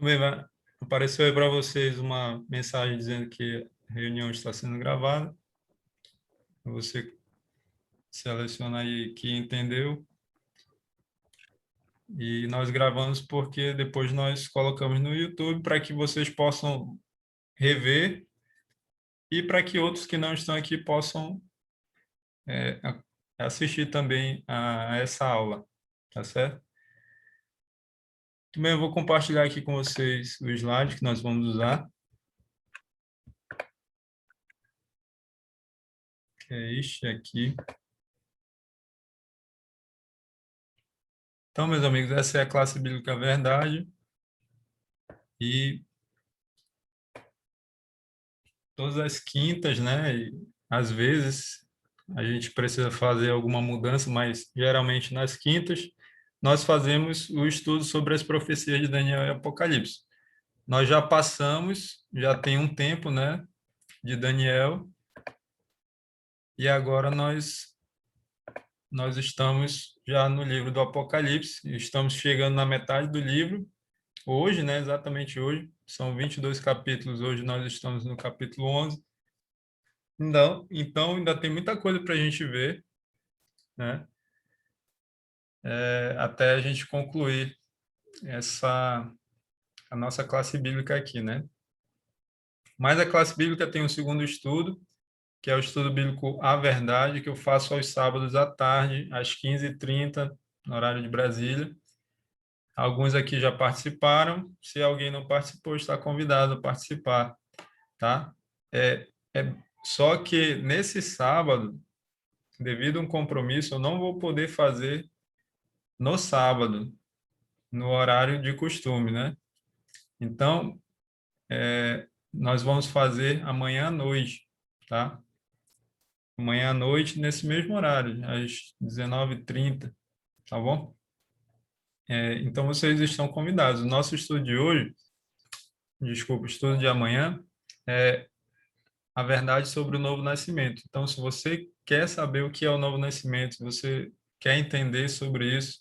Bem, apareceu aí para vocês uma mensagem dizendo que a reunião está sendo gravada. Você seleciona aí que entendeu. E nós gravamos porque depois nós colocamos no YouTube para que vocês possam rever e para que outros que não estão aqui possam assistir também a essa aula, tá certo? Também eu vou compartilhar aqui com vocês o slide que nós vamos usar, que é este aqui. Então, meus amigos, essa é a classe bíblica Verdade e todas as quintas, né? E, às vezes a gente precisa fazer alguma mudança, mas geralmente nas quintas nós fazemos o estudo sobre as profecias de Daniel e Apocalipse. Nós já passamos, já tem um tempo, né, de Daniel, e agora nós estamos já no livro do Apocalipse, estamos chegando na metade do livro, hoje, né, exatamente hoje, são 22 capítulos, hoje nós estamos no capítulo 11. Não, então ainda tem muita coisa para a gente ver, né? Até a gente concluir a nossa classe bíblica aqui, né? Mas a classe bíblica tem um segundo estudo, que é o estudo bíblico A Verdade, que eu faço aos sábados à tarde, às 15h30, no horário de Brasília. Alguns aqui já participaram. Se alguém não participou, está convidado a participar, tá? É só que nesse sábado, devido a um compromisso, eu não vou poder fazer no sábado, no horário de costume, né? Então, nós vamos fazer amanhã à noite, tá? Amanhã à noite, nesse mesmo horário, às 19h30, tá bom? Então, vocês estão convidados. O nosso estudo de hoje, desculpa, o estudo de amanhã, é a verdade sobre o novo nascimento. Então, se você quer saber o que é o novo nascimento, se você quer entender sobre isso,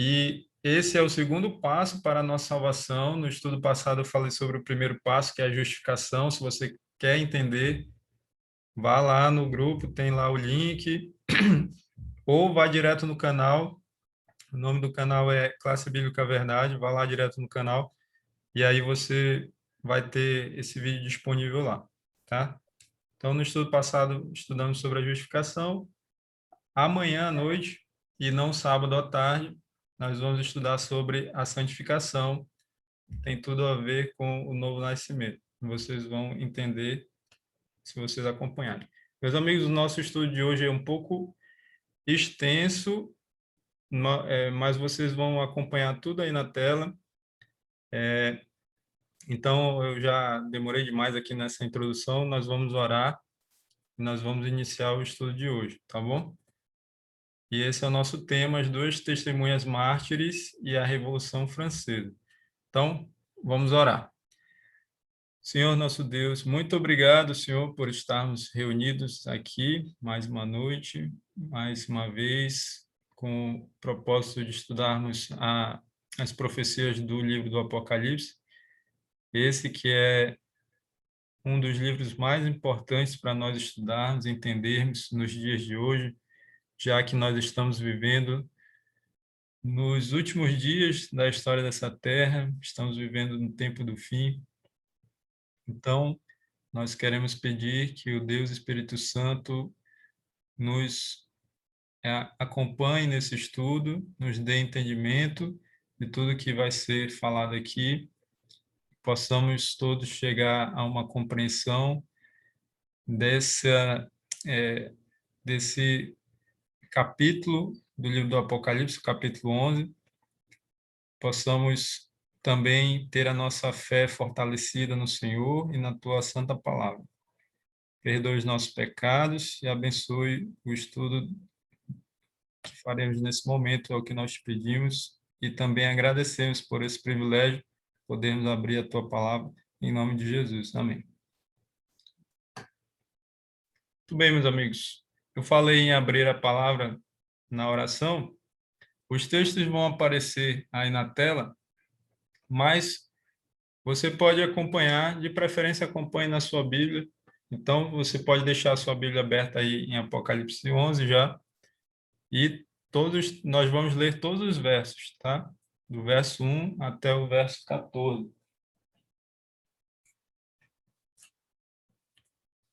e esse é o segundo passo para a nossa salvação. No estudo passado eu falei sobre o primeiro passo, que é a justificação. Se você quer entender, vá lá no grupo, tem lá o link, ou vá direto no canal. O nome do canal é Classe Bíblica Verdade, vá lá direto no canal e aí você vai ter esse vídeo disponível lá, tá? Então, no estudo passado, estudamos sobre a justificação. Amanhã à noite, e não sábado à tarde, nós vamos estudar sobre a santificação. Tem tudo a ver com o novo nascimento. Vocês vão entender se vocês acompanharem. Meus amigos, o nosso estudo de hoje é um pouco extenso, mas vocês vão acompanhar tudo aí na tela. Então, eu já demorei demais aqui nessa introdução. Nós vamos orar e nós vamos iniciar o estudo de hoje, tá bom? E esse é o nosso tema, as duas testemunhas mártires e a Revolução Francesa. Então, vamos orar. Senhor nosso Deus, muito obrigado, Senhor, por estarmos reunidos aqui mais uma noite, mais uma vez, com o propósito de estudarmos as profecias do livro do Apocalipse, esse que é um dos livros mais importantes para nós estudarmos, entendermos nos dias de hoje, já que nós estamos vivendo nos últimos dias da história dessa terra, estamos vivendo no tempo do fim. Então, nós queremos pedir que o Deus Espírito Santo nos acompanhe nesse estudo, nos dê entendimento de tudo que vai ser falado aqui, possamos todos chegar a uma compreensão é, desse capítulo do livro do Apocalipse, capítulo 11, possamos também ter a nossa fé fortalecida no Senhor e na tua santa palavra. Perdoe os nossos pecados e abençoe o estudo que faremos nesse momento, é o que nós te pedimos, e também agradecemos por esse privilégio, podermos abrir a tua palavra, em nome de Jesus. Amém. Muito bem, meus amigos. Eu falei em abrir a palavra na oração. Os textos vão aparecer aí na tela, mas você pode acompanhar, de preferência acompanhe na sua Bíblia. Então, você pode deixar a sua Bíblia aberta aí em Apocalipse 11 já, e nós vamos ler todos os versos, tá? Do verso 1 até o verso 14.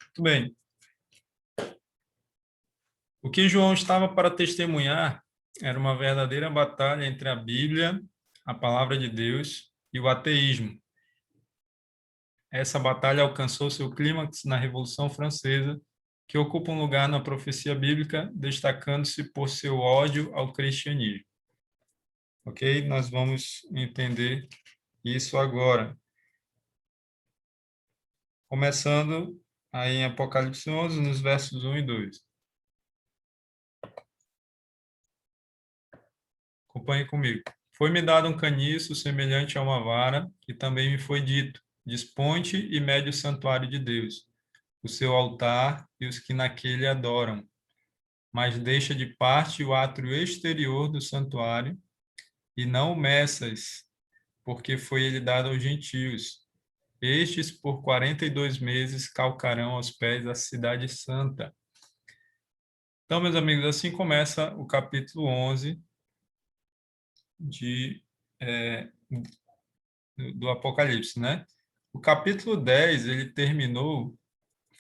Muito bem. O que João estava para testemunhar era uma verdadeira batalha entre a Bíblia, a palavra de Deus, e o ateísmo. Essa batalha alcançou seu clímax na Revolução Francesa, que ocupa um lugar na profecia bíblica, destacando-se por seu ódio ao cristianismo. Ok? Nós vamos entender isso agora. Começando aí em Apocalipse 11, nos versos 1 e 2. Acompanhe comigo. Foi-me dado um caniço semelhante a uma vara, e também me foi dito: desponte e mede o santuário de Deus, o seu altar e os que naquele adoram. Mas deixa de parte o átrio exterior do santuário, e não o meças, porque foi ele dado aos gentios. Estes, por 42 meses, calcarão aos pés a cidade santa. Então, meus amigos, assim começa o capítulo 11 de, é, do Apocalipse, né? O capítulo 10, ele terminou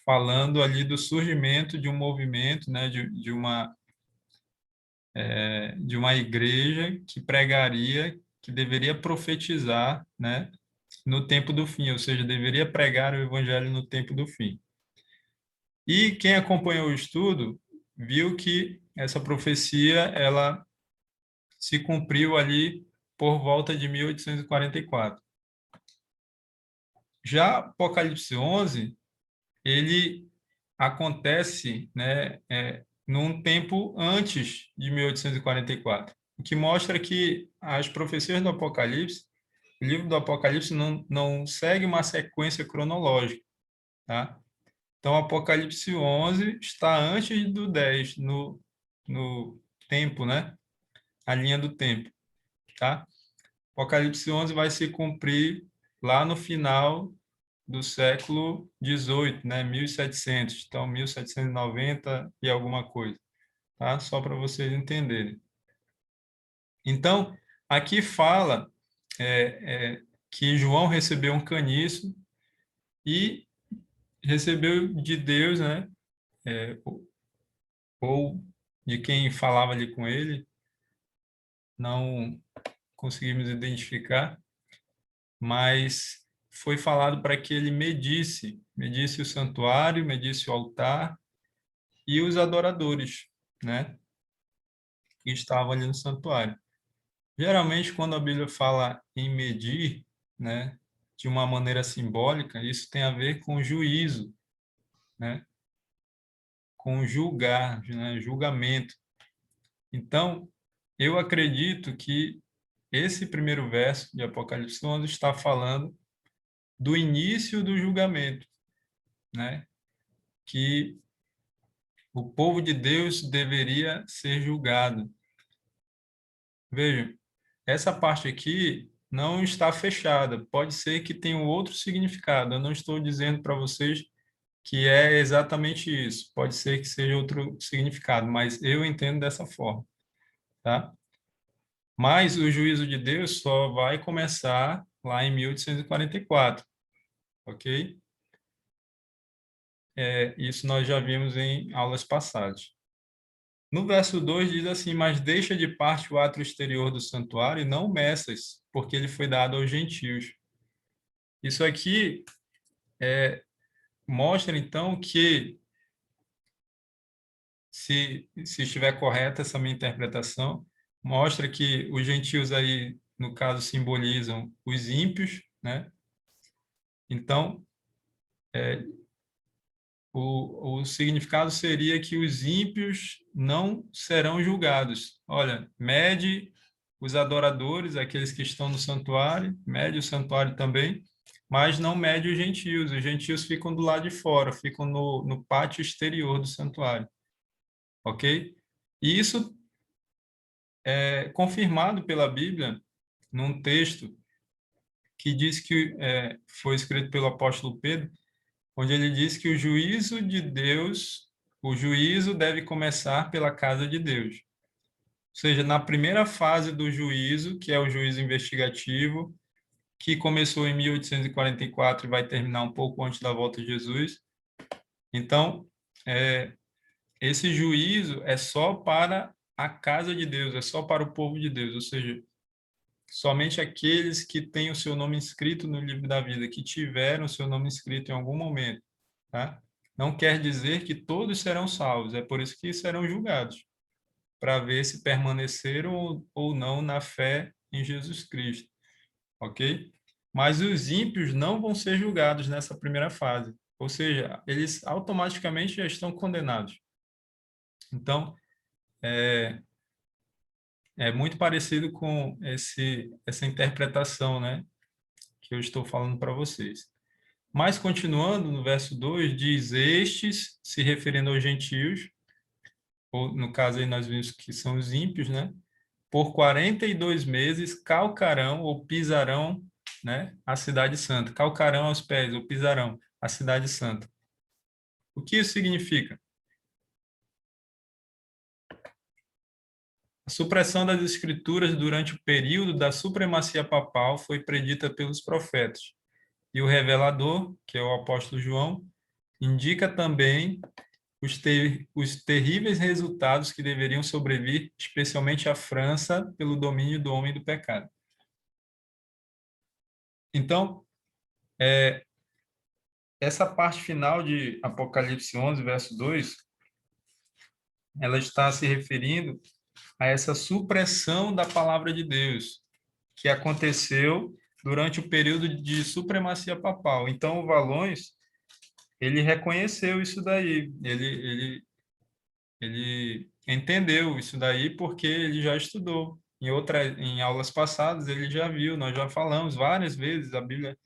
falando ali do surgimento de um movimento, né, de uma igreja que pregaria, que deveria profetizar, né, no tempo do fim, ou seja, deveria pregar o evangelho no tempo do fim. E quem acompanhou o estudo viu que essa profecia ela se cumpriu ali por volta de 1844. Já Apocalipse 11, ele acontece, né, num tempo antes de 1844, o que mostra que as profecias do Apocalipse, o livro do Apocalipse não segue uma sequência cronológica, tá? Então, Apocalipse 11 está antes do 10 no tempo, né? A linha do tempo, tá? Apocalipse 11 vai se cumprir lá no final do século XVIII, né? 1700, então 1790 e alguma coisa, tá? Só para vocês entenderem. Então, aqui fala que João recebeu um caniço e recebeu de Deus, né? É, ou de quem falava ali com ele, não conseguimos identificar, mas foi falado para que ele medisse o santuário, medisse o altar e os adoradores, né, que estavam ali no santuário. Geralmente, quando a Bíblia fala em medir, né, de uma maneira simbólica, isso tem a ver com juízo, né, com julgar, né, julgamento. Então, eu acredito que esse primeiro verso de Apocalipse 11 está falando do início do julgamento, né? Que o povo de Deus deveria ser julgado. Vejam, essa parte aqui não está fechada. Pode ser que tenha um outro significado. Eu não estou dizendo para vocês que é exatamente isso. Pode ser que seja outro significado, mas eu entendo dessa forma, tá? Mas o juízo de Deus só vai começar lá em 1844, ok? Isso nós já vimos em aulas passadas. No verso 2 diz assim: mas deixa de parte o átrio exterior do santuário e não o meças, porque ele foi dado aos gentios. Isso aqui mostra, então, que, se estiver correta essa minha interpretação, mostra que os gentios aí, no caso, simbolizam os ímpios, né? Então, o significado seria que os ímpios não serão julgados. Olha, mede os adoradores, aqueles que estão no santuário, mede o santuário também, mas não mede os gentios. Os gentios ficam do lado de fora, ficam no pátio exterior do santuário, ok? E isso é confirmado pela Bíblia num texto que diz que foi escrito pelo apóstolo Pedro, onde ele diz que o juízo de Deus, o juízo deve começar pela casa de Deus. Ou seja, na primeira fase do juízo, que é o juízo investigativo, que começou em 1844 e vai terminar um pouco antes da volta de Jesus. Então, esse juízo é só para a casa de Deus, é só para o povo de Deus, ou seja, somente aqueles que têm o seu nome inscrito no livro da vida, que tiveram o seu nome inscrito em algum momento, tá? Não quer dizer que todos serão salvos, é por isso que serão julgados, para ver se permaneceram ou não na fé em Jesus Cristo, ok? Mas os ímpios não vão ser julgados nessa primeira fase, ou seja, eles automaticamente já estão condenados. Então, é muito parecido com essa interpretação, né, que eu estou falando para vocês. Mas, continuando, no verso 2, diz: estes, se referindo aos gentios, ou no caso aí nós vimos que são os ímpios, né, por 42 meses calcarão ou pisarão, né, a cidade santa. Calcarão aos pés, ou pisarão a cidade santa. O que isso significa? A supressão das escrituras durante o período da supremacia papal foi predita pelos profetas. E o revelador, que é o apóstolo João, indica também os terríveis resultados que deveriam sobrevir, especialmente à França, pelo domínio do homem do pecado. Então, essa parte final de Apocalipse 11, verso 2, ela está se referindo a essa supressão da palavra de Deus, que aconteceu durante o período de supremacia papal. Então, o Valões, ele reconheceu isso daí, ele entendeu isso daí porque ele já estudou. Em aulas passadas, ele já viu, nós já falamos várias vezes, a Bíblia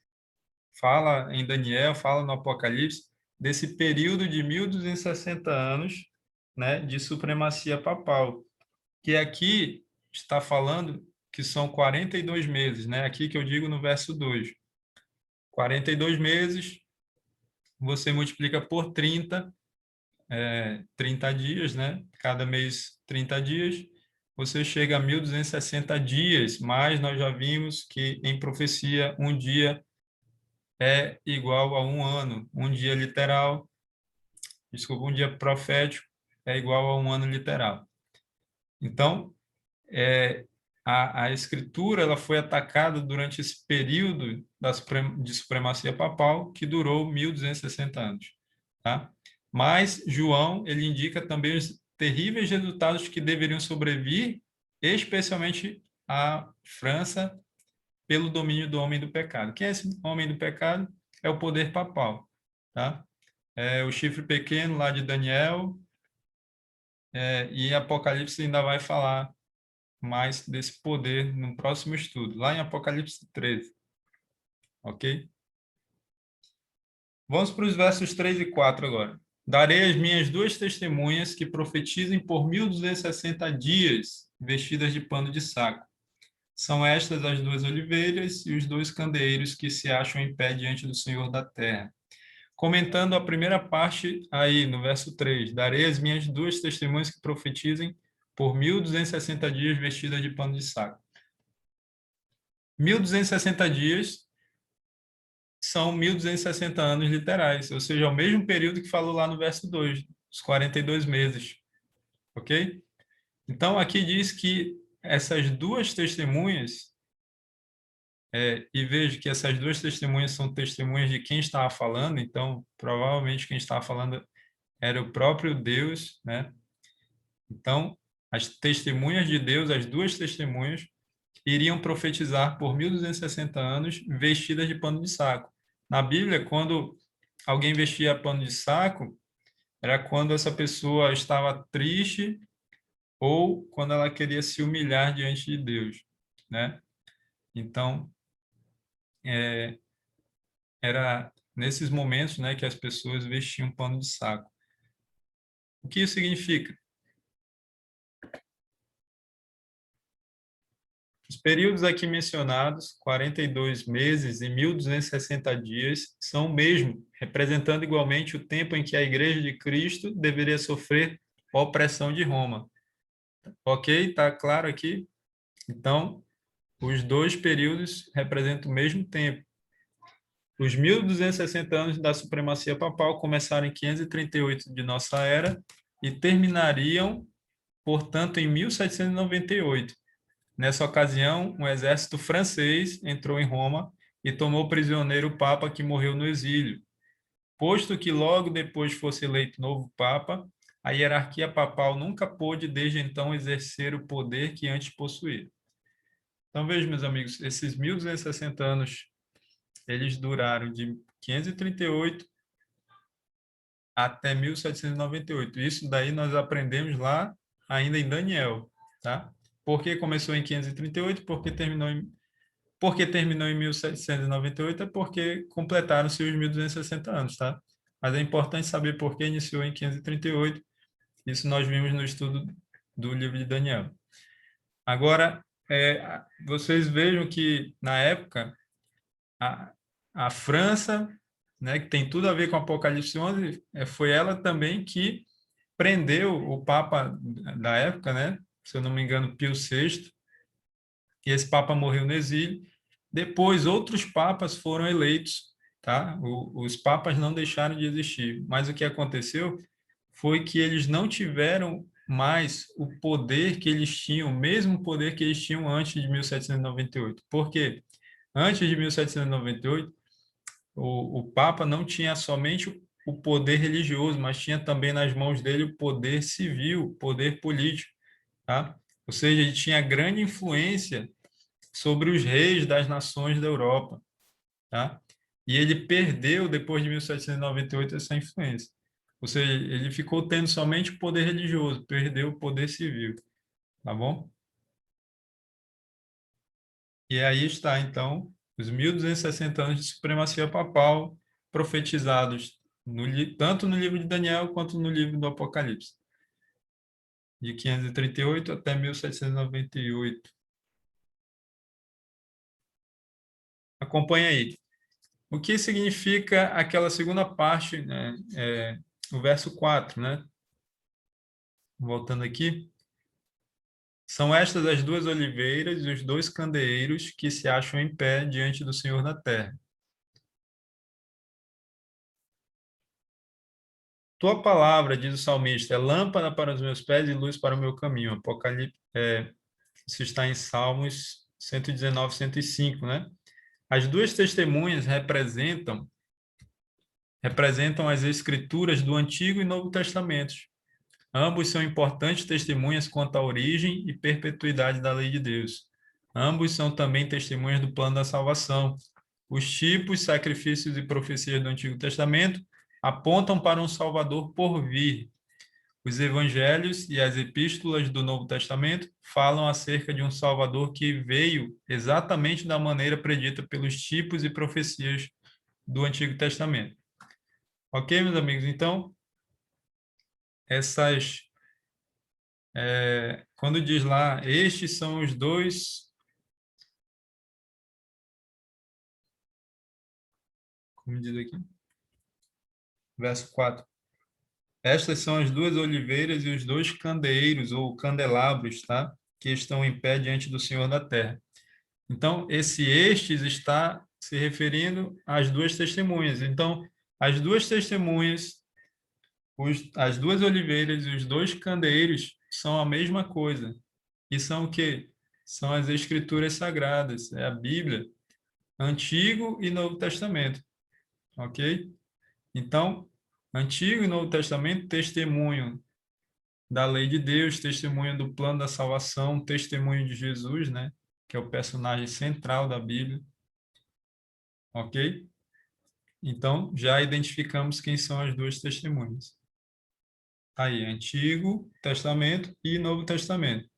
fala em Daniel, fala no Apocalipse, desse período de 1260 anos, né, de supremacia papal, que aqui está falando que são 42 meses, né? Aqui que eu digo no verso 2. 42 meses, você multiplica por 30 dias, né? Cada mês 30 dias, você chega a 1260 dias, mas nós já vimos que em profecia um dia é igual a um ano, um dia literal, desculpa, um dia profético é igual a um ano literal. Então, é, a escritura ela foi atacada durante esse período de supremacia papal que durou 1260 anos, tá? Mas João ele indica também os terríveis resultados que deveriam sobrevir, especialmente à França pelo domínio do homem do pecado. Quem é esse homem do pecado? É o poder papal, tá? É o chifre pequeno lá de Daniel, e Apocalipse ainda vai falar mais desse poder no próximo estudo, lá em Apocalipse 13, ok? Vamos para os versos 3 e 4 agora. Darei as minhas duas testemunhas que profetizem por 1260 dias, vestidas de pano de saco. São estas as duas oliveiras e os dois candeeiros que se acham em pé diante do Senhor da terra. Comentando a primeira parte aí, no verso 3, darei as minhas duas testemunhas que profetizem por 1260 dias vestidas de pano de saco. 1260 dias são 1260 anos literais, ou seja, é o mesmo período que falou lá no verso 2, os 42 meses, ok? Então, aqui diz que essas duas testemunhas, e vejo que essas duas testemunhas são testemunhas de quem estava falando, então, provavelmente quem estava falando era o próprio Deus, né? Então, as testemunhas de Deus, as duas testemunhas, iriam profetizar por 1260 anos vestidas de pano de saco. Na Bíblia, quando alguém vestia pano de saco, era quando essa pessoa estava triste ou quando ela queria se humilhar diante de Deus, né? Então, era nesses momentos, né, que as pessoas vestiam pano de saco. O que isso significa? Os períodos aqui mencionados, 42 meses e 1.260 dias, são o mesmo, representando igualmente o tempo em que a Igreja de Cristo deveria sofrer a opressão de Roma. Ok? Está claro aqui? Então, os dois períodos representam o mesmo tempo. Os 1.260 anos da supremacia papal começaram em 538 de nossa era e terminariam, portanto, em 1798. Nessa ocasião, um exército francês entrou em Roma e tomou prisioneiro o papa que morreu no exílio. Posto que logo depois fosse eleito novo papa, a hierarquia papal nunca pôde desde então exercer o poder que antes possuía. Então, veja, meus amigos, esses 1.260 anos, eles duraram de 538 até 1798. Isso daí nós aprendemos lá ainda em Daniel, tá? Por que começou em 538? Porque terminou em 1798 é porque completaram-se os 1.260 anos, tá? Mas é importante saber por que iniciou em 538. Isso nós vimos no estudo do livro de Daniel. Agora, vocês vejam que, na época, a, a França, né, que tem tudo a ver com Apocalipse 11, foi ela também que prendeu o Papa da época, né? Se eu não me engano, Pio VI, e esse Papa morreu no exílio. Depois, outros papas foram eleitos, tá? Os papas não deixaram de existir, mas o que aconteceu foi que eles não tiveram mais o poder que eles tinham, o mesmo poder que eles tinham antes de 1798. Por quê? Antes de 1798, o Papa não tinha somente o poder religioso, mas tinha também nas mãos dele o poder civil, o poder político, tá? Ou seja, ele tinha grande influência sobre os reis das nações da Europa, tá? E ele perdeu, depois de 1798, essa influência. Ou seja, ele ficou tendo somente o poder religioso, perdeu o poder civil, tá bom? E aí está, então, os 1.260 anos de supremacia papal profetizados tanto no livro de Daniel quanto no livro do Apocalipse, de 538 até 1798. Acompanha aí. O que significa aquela segunda parte, né? O verso 4, né? Voltando aqui. São estas as duas oliveiras e os dois candeeiros que se acham em pé diante do Senhor da terra. Tua palavra, diz o salmista, é lâmpada para os meus pés e luz para o meu caminho. Apocalipse, isso está em Salmos 119, 105, né? As duas testemunhas representam as escrituras do Antigo e Novo Testamentos. Ambos são importantes testemunhas quanto à origem e perpetuidade da lei de Deus. Ambos são também testemunhas do plano da salvação. Os tipos, sacrifícios e profecias do Antigo Testamento apontam para um Salvador por vir. Os evangelhos e as epístolas do Novo Testamento falam acerca de um Salvador que veio exatamente da maneira predita pelos tipos e profecias do Antigo Testamento. Ok, meus amigos? Então, quando diz lá, estes são os dois, como diz aqui, verso 4. Estas são as duas oliveiras e os dois candeeiros ou candelabros, tá? Que estão em pé diante do Senhor da terra. Então, esse estes está se referindo às duas testemunhas. Então, as duas testemunhas, as duas oliveiras e os dois candeeiros são a mesma coisa. E são o quê? São as escrituras sagradas, é a Bíblia, Antigo e Novo Testamento, ok? Então, Antigo e Novo Testamento testemunham da lei de Deus, testemunho do plano da salvação, testemunho de Jesus, né? Que é o personagem central da Bíblia, ok? Então, já identificamos quem são as duas testemunhas. Aí, Antigo Testamento e Novo Testamento.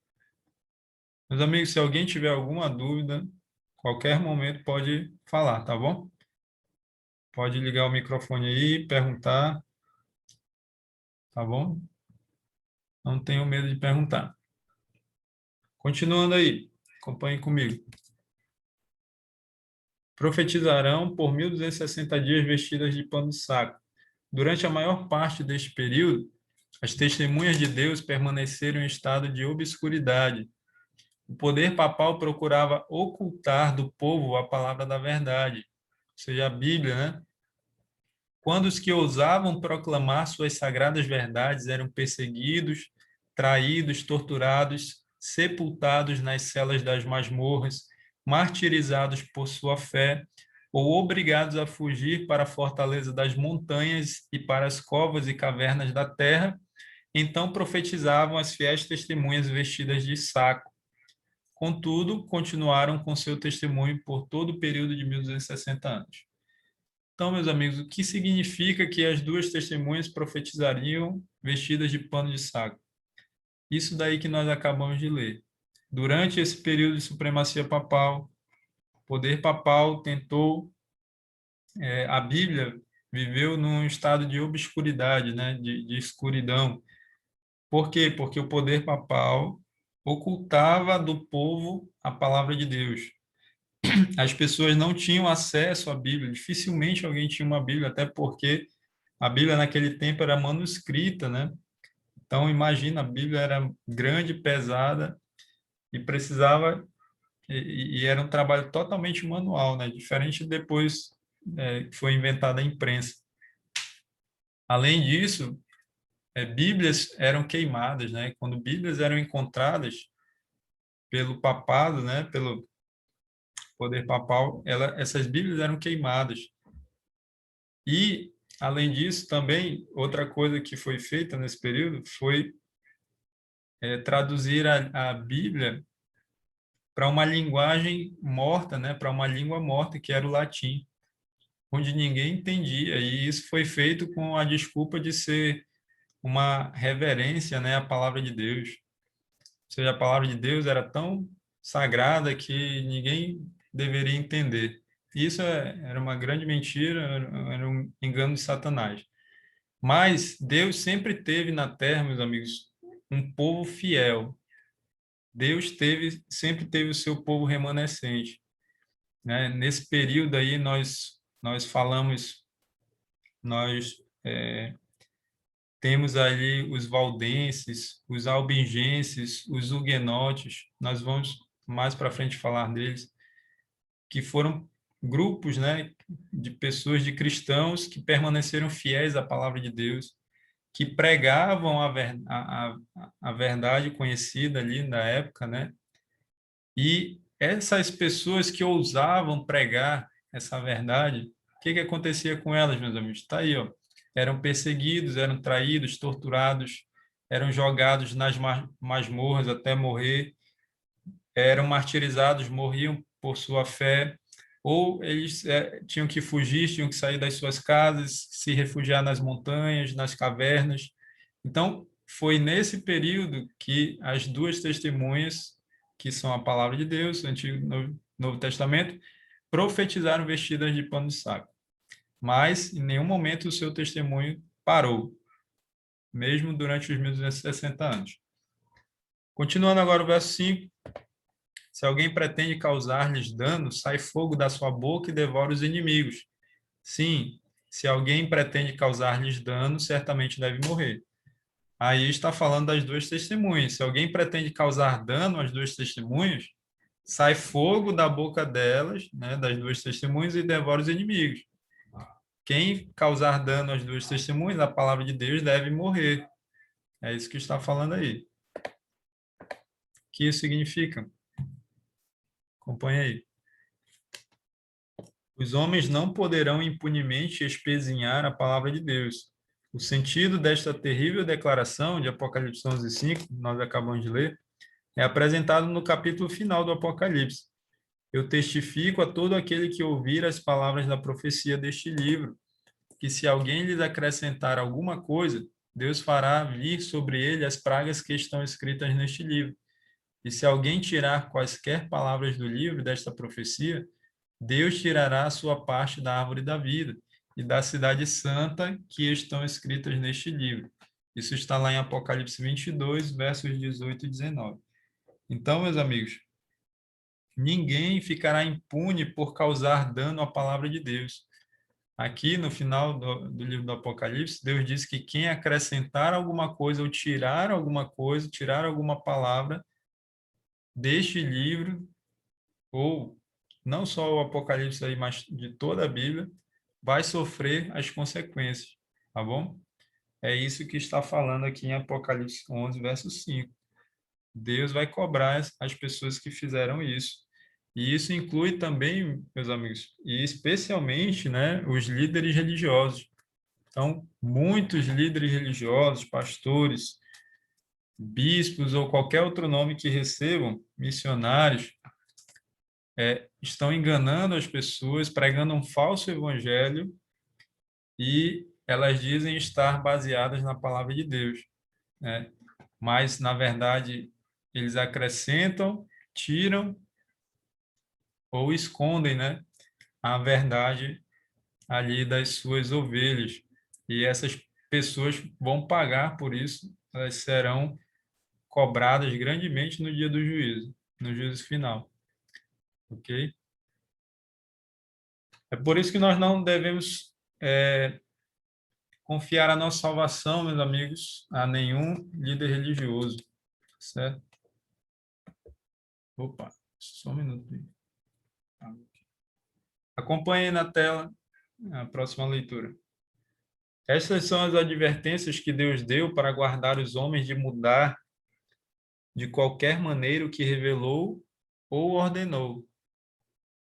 Meus amigos, se alguém tiver alguma dúvida, qualquer momento pode falar, tá bom? Pode ligar o microfone aí, perguntar, tá bom? Não tenham medo de perguntar. Continuando aí. Acompanhem comigo. Profetizarão por 1260 dias vestidas de pano de saco. Durante a maior parte deste período, as testemunhas de Deus permaneceram em estado de obscuridade. O poder papal procurava ocultar do povo a palavra da verdade, ou seja, a Bíblia, né? Quando os que ousavam proclamar suas sagradas verdades eram perseguidos, traídos, torturados, sepultados nas celas das masmorras, martirizados por sua fé, ou obrigados a fugir para a fortaleza das montanhas e para as covas e cavernas da terra, então profetizavam as fiéis testemunhas vestidas de saco. Contudo, continuaram com seu testemunho por todo o período de 1260 anos. Então, meus amigos, o que significa que as duas testemunhas profetizariam vestidas de pano de saco? Isso daí que nós acabamos de ler. Durante esse período de supremacia papal, o poder papal tentou, a Bíblia viveu num estado de obscuridade, né, de escuridão. Por quê? Porque o poder papal ocultava do povo a palavra de Deus. As pessoas não tinham acesso à Bíblia, dificilmente alguém tinha uma Bíblia, até porque a Bíblia naquele tempo era manuscrita, né? Então, imagina, a Bíblia era grande, pesada e precisava, e era um trabalho totalmente manual, né? Diferente depois que foi inventada a imprensa. Além disso, Bíblias eram queimadas, né? Quando Bíblias eram encontradas pelo papado, né? Pelo poder papal, essas Bíblias eram queimadas. E, além disso, também, outra coisa que foi feita nesse período foi traduzir a Bíblia para uma linguagem morta, né? Para uma língua morta, que era o latim, onde ninguém entendia. E isso foi feito com a desculpa de ser uma reverência, né, à palavra de Deus. Ou seja, a palavra de Deus era tão sagrada que ninguém deveria entender. Isso era uma grande mentira, era um engano de Satanás. Mas Deus sempre teve na terra, meus amigos, um povo fiel. Sempre teve o seu povo remanescente, né? Nesse período aí nós falamos, nós temos ali os valdenses, os albingenses, os huguenotes. Nós vamos mais para frente falar deles, que foram grupos, né, de pessoas, de cristãos que permaneceram fiéis à palavra de Deus, que pregavam a verdade conhecida ali na época, né? E essas pessoas que ousavam pregar essa verdade, o que acontecia com elas, meus amigos? Está aí, ó. Eram perseguidos, eram traídos, torturados, eram jogados nas masmorras até morrer, eram martirizados, morriam por sua fé, ou eles tinham que fugir, tinham que sair das suas casas, se refugiar nas montanhas, nas cavernas. Então, foi nesse período que as duas testemunhas, que são a palavra de Deus, Antigo e Novo Testamento, profetizaram vestidas de pano de saco. Mas, em nenhum momento, o seu testemunho parou, mesmo durante os 1260 anos. Continuando agora o verso 5. Se alguém pretende causar-lhes dano, sai fogo da sua boca e devora os inimigos. Sim, se alguém pretende causar-lhes dano, certamente deve morrer. Aí está falando das duas testemunhas. Se alguém pretende causar dano às duas testemunhas, sai fogo da boca delas, né, das duas testemunhas, e devora os inimigos. Quem causar dano às duas testemunhas, a palavra de Deus, deve morrer. É isso que está falando aí. O que isso significa? Acompanhe aí. Os homens não poderão impunemente espezinhar a palavra de Deus. O sentido desta terrível declaração de Apocalipse 11:5, nós acabamos de ler, é apresentado no capítulo final do Apocalipse. Eu testifico a todo aquele que ouvir as palavras da profecia deste livro, que se alguém lhes acrescentar alguma coisa, Deus fará vir sobre ele as pragas que estão escritas neste livro. E se alguém tirar quaisquer palavras do livro desta profecia, Deus tirará a sua parte da árvore da vida e da cidade santa que estão escritas neste livro. Isso está lá em Apocalipse 22, versos 18 e 19. Então, meus amigos, ninguém ficará impune por causar dano à palavra de Deus. Aqui, no final do livro do Apocalipse, Deus diz que quem acrescentar alguma coisa ou tirar alguma coisa, tirar alguma palavra deste livro, ou não só o Apocalipse aí, mas de toda a Bíblia, vai sofrer as consequências, tá bom? É isso que está falando aqui em Apocalipse 11, verso 5. Deus vai cobrar as pessoas que fizeram isso. E isso inclui também, meus amigos, e especialmente, né, os líderes religiosos. Então, muitos líderes religiosos, pastores, bispos ou qualquer outro nome que recebam, missionários, estão enganando as pessoas, pregando um falso evangelho e elas dizem estar baseadas na palavra de Deus, né? Mas, na verdade, eles acrescentam, tiram ou escondem, né, a verdade ali das suas ovelhas. E essas pessoas vão pagar por isso, elas serão cobradas grandemente no dia do juízo, no juízo final, ok? É por isso que nós não devemos confiar a nossa salvação, meus amigos, a nenhum líder religioso, certo? Opa, só um minuto. Acompanhe na tela a próxima leitura. Estas são as advertências que Deus deu para guardar os homens de mudar de qualquer maneira o que revelou ou ordenou.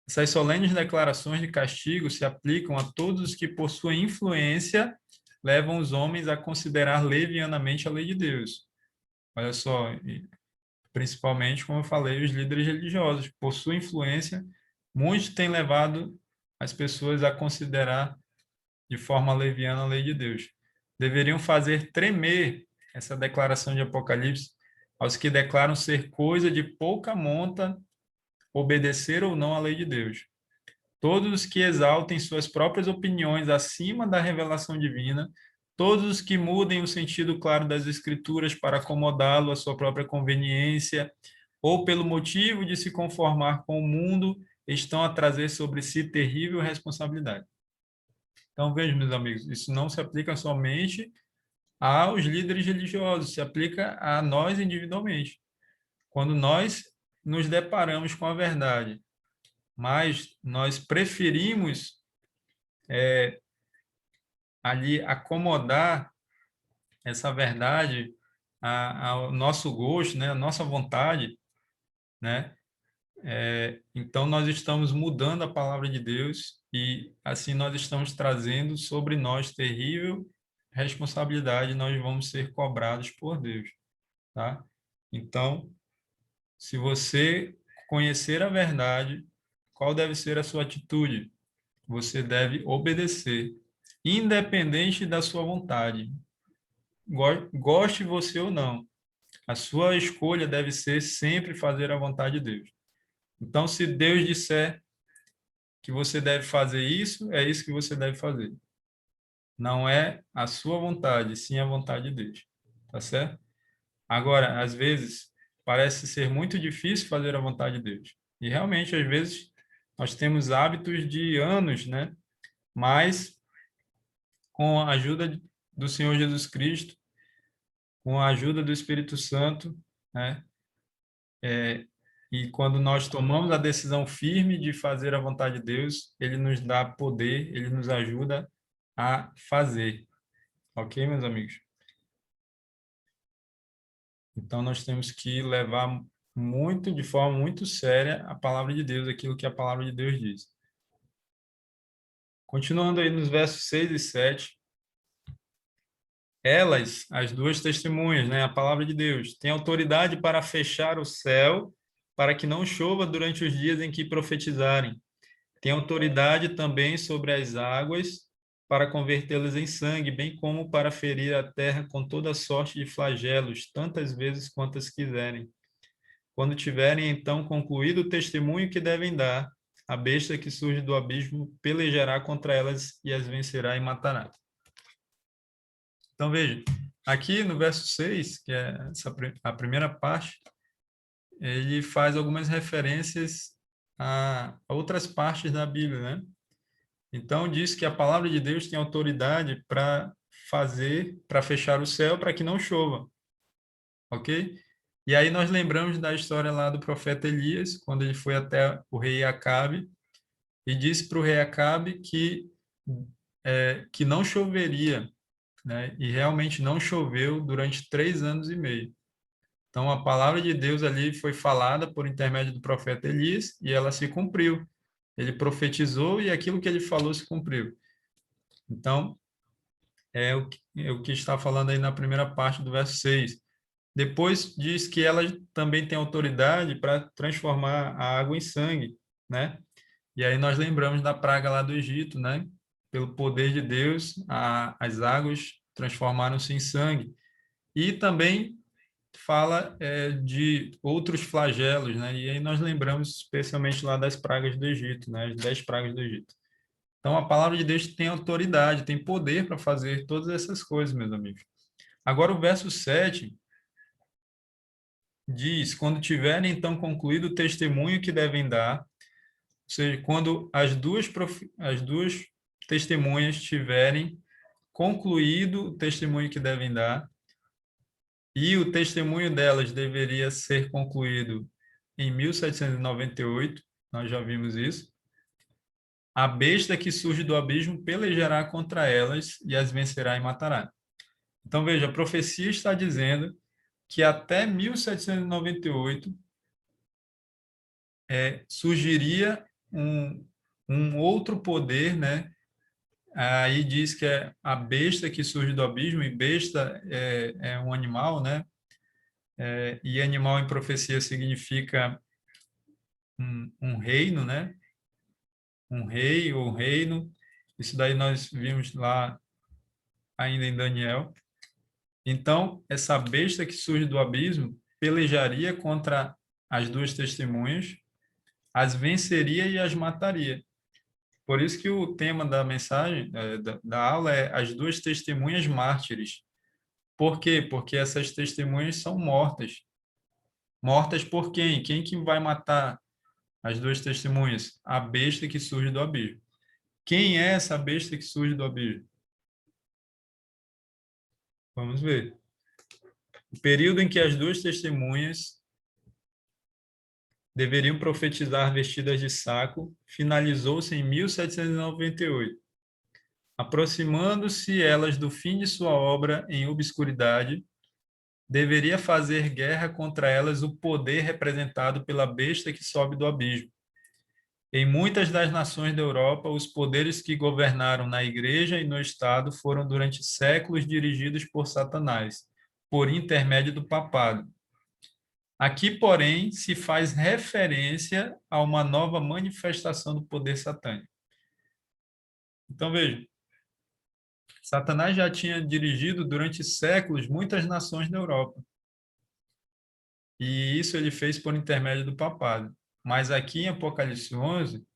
Essas solenes declarações de castigo se aplicam a todos os que, por sua influência, levam os homens a considerar levianamente a lei de Deus. Olha só, principalmente, como eu falei, os líderes religiosos. Por sua influência, muitos têm levado as pessoas a considerar de forma leviana a lei de Deus. Deveriam fazer tremer essa declaração de Apocalipse aos que declaram ser coisa de pouca monta obedecer ou não à lei de Deus. Todos os que exaltem suas próprias opiniões acima da revelação divina, todos os que mudem o sentido claro das Escrituras para acomodá-lo à sua própria conveniência, ou pelo motivo de se conformar com o mundo, estão a trazer sobre si terrível responsabilidade. Então, vejam, meus amigos, isso não se aplica somente aos líderes religiosos, se aplica a nós individualmente. Quando nós nos deparamos com a verdade, mas nós preferimos ali acomodar essa verdade ao nosso gosto, né, à nossa vontade, né? Então nós estamos mudando a palavra de Deus e assim nós estamos trazendo sobre nós terrível responsabilidade, nós vamos ser cobrados por Deus, tá? Então, se você conhecer a verdade, qual deve ser a sua atitude? Você deve obedecer, independente da sua vontade. Goste você ou não. A sua escolha deve ser sempre fazer a vontade de Deus. Então, se Deus disser que você deve fazer isso, é isso que você deve fazer. Não é a sua vontade, sim a vontade de Deus. Tá certo? Agora, às vezes, parece ser muito difícil fazer a vontade de Deus. E realmente, às vezes, nós temos hábitos de anos, né? Mas, com a ajuda do Senhor Jesus Cristo, com a ajuda do Espírito Santo, né? E quando nós tomamos a decisão firme de fazer a vontade de Deus, Ele nos dá poder, Ele nos ajuda a fazer. Ok, meus amigos? Então, nós temos que levar muito, de forma muito séria, a palavra de Deus, aquilo que a palavra de Deus diz. Continuando aí nos versos 6 e 7, elas, as duas testemunhas, né, a palavra de Deus, têm autoridade para fechar o céu, para que não chova durante os dias em que profetizarem. Tem autoridade também sobre as águas, para convertê-las em sangue, bem como para ferir a terra com toda sorte de flagelos, tantas vezes quantas quiserem. Quando tiverem então concluído o testemunho que devem dar, a besta que surge do abismo pelejará contra elas e as vencerá e matará. Então veja, aqui no verso 6, que é a primeira parte, ele faz algumas referências a outras partes da Bíblia, né? Então, diz que a palavra de Deus tem autoridade para fechar o céu para que não chova, ok? E aí nós lembramos da história lá do profeta Elias, quando ele foi até o rei Acabe e disse para o rei Acabe que não choveria, né? E realmente não choveu durante 3 anos e meio. Então, a palavra de Deus ali foi falada por intermédio do profeta Elias e ela se cumpriu. Ele profetizou e aquilo que ele falou se cumpriu. Então, é o que está falando aí na primeira parte do verso 6. Depois diz que ela também tem autoridade para transformar a água em sangue, né? E aí nós lembramos da praga lá do Egito, né? Pelo poder de Deus, as águas transformaram-se em sangue. E também fala de outros flagelos, né? E aí nós lembramos especialmente lá das pragas do Egito, né? As 10 pragas do Egito. Então, a palavra de Deus tem autoridade, tem poder para fazer todas essas coisas, meus amigos. Agora, o verso 7 diz: quando tiverem então concluído o testemunho que devem dar, ou seja, quando as duas testemunhas tiverem concluído o testemunho que devem dar, e o testemunho delas deveria ser concluído em 1798, nós já vimos isso. A besta que surge do abismo pelejará contra elas e as vencerá e matará. Então, veja, a profecia está dizendo que até 1798 surgiria um outro poder, né? Aí diz que é a besta que surge do abismo, e besta é um animal, né? E animal em profecia significa um reino, né? Um rei ou reino. Isso daí nós vimos lá ainda em Daniel. Então, essa besta que surge do abismo pelejaria contra as duas testemunhas, as venceria e as mataria. Por isso que o tema da mensagem, da aula, é as duas testemunhas mártires. Por quê? Porque essas testemunhas são mortas. Mortas por quem? Quem que vai matar as duas testemunhas? A besta que surge do abismo. Quem é essa besta que surge do abismo? Vamos ver. O período em que as duas testemunhas deveriam profetizar vestidas de saco finalizou-se em 1798. Aproximando-se elas do fim de sua obra em obscuridade, deveria fazer guerra contra elas o poder representado pela besta que sobe do abismo. Em muitas das nações da Europa, os poderes que governaram na Igreja e no Estado foram durante séculos dirigidos por Satanás, por intermédio do papado. Aqui, porém, se faz referência a uma nova manifestação do poder satânico. Então, veja, Satanás já tinha dirigido durante séculos muitas nações da Europa. E isso ele fez por intermédio do papado. Mas aqui em Apocalipse 11,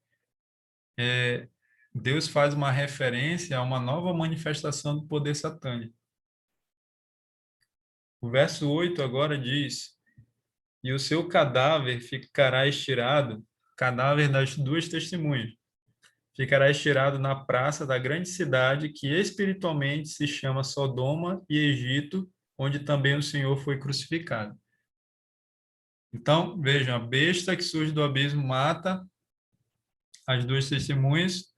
Deus faz uma referência a uma nova manifestação do poder satânico. O verso 8 agora diz: e o seu cadáver ficará estirado, cadáver das duas testemunhas, ficará estirado na praça da grande cidade, que espiritualmente se chama Sodoma e Egito, onde também o Senhor foi crucificado. Então, vejam, a besta que surge do abismo mata as duas testemunhas.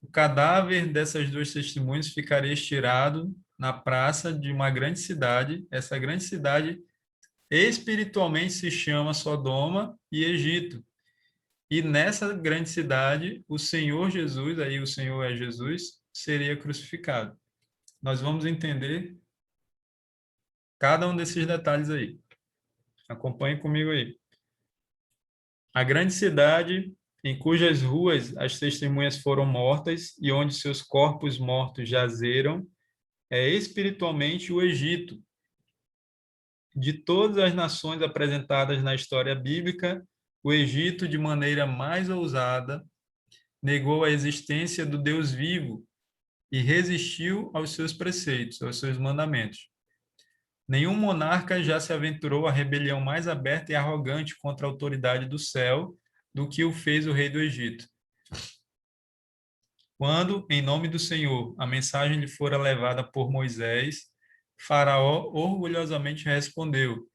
O cadáver dessas duas testemunhas ficaria estirado na praça de uma grande cidade. Essa grande cidade espiritualmente se chama Sodoma e Egito. E nessa grande cidade, o Senhor Jesus, aí o Senhor é Jesus, seria crucificado. Nós vamos entender cada um desses detalhes aí. Acompanhe comigo aí. A grande cidade em cujas ruas as testemunhas foram mortas e onde seus corpos mortos jazeram, é espiritualmente o Egito. De todas as nações apresentadas na história bíblica, o Egito, de maneira mais ousada, negou a existência do Deus vivo e resistiu aos seus preceitos, aos seus mandamentos. Nenhum monarca já se aventurou à rebelião mais aberta e arrogante contra a autoridade do céu, do que o fez o rei do Egito. Quando, em nome do Senhor, a mensagem lhe fora levada por Moisés, Faraó orgulhosamente respondeu: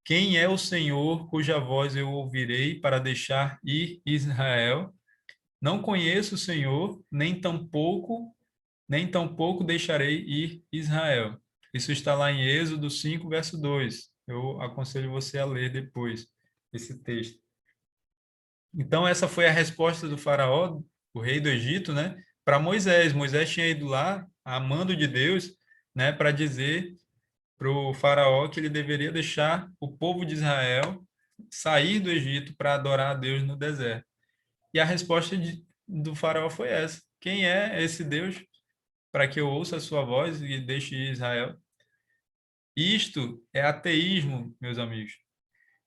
Quem é o Senhor cuja voz eu ouvirei para deixar ir Israel? Não conheço o Senhor, nem tampouco deixarei ir Israel. Isso está lá em Êxodo 5, verso 2. Eu aconselho você a ler depois esse texto. Então, essa foi a resposta do faraó, o rei do Egito, né, para Moisés. Moisés tinha ido lá, a mando de Deus, né, para dizer para o faraó que ele deveria deixar o povo de Israel sair do Egito para adorar a Deus no deserto. E a resposta do faraó foi essa: quem é esse Deus para que eu ouça a sua voz e deixe ir Israel? Isto é ateísmo, meus amigos.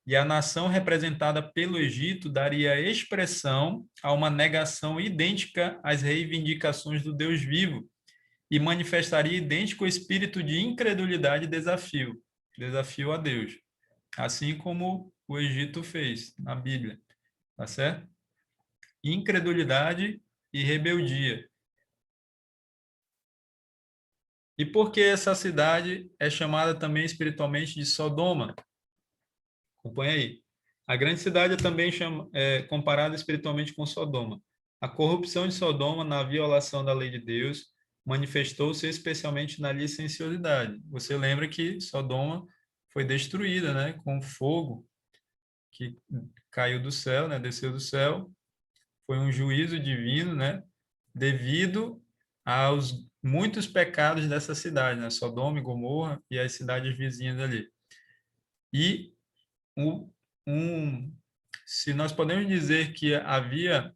E a nação representada pelo Egito daria expressão a uma negação idêntica às reivindicações do Deus vivo e manifestaria idêntico espírito de incredulidade e desafio a Deus, assim como o Egito fez na Bíblia, tá certo? Incredulidade e rebeldia. E por que essa cidade é chamada também espiritualmente de Sodoma? Acompanha aí. A grande cidade é também comparada espiritualmente com Sodoma. A corrupção de Sodoma na violação da lei de Deus manifestou-se especialmente na licenciosidade. Você lembra que Sodoma foi destruída, né, com fogo que caiu do céu, né, desceu do céu. Foi um juízo divino, né, devido aos muitos pecados dessa cidade, né, Sodoma e Gomorra e as cidades vizinhas ali. E um, um, se nós podemos dizer que havia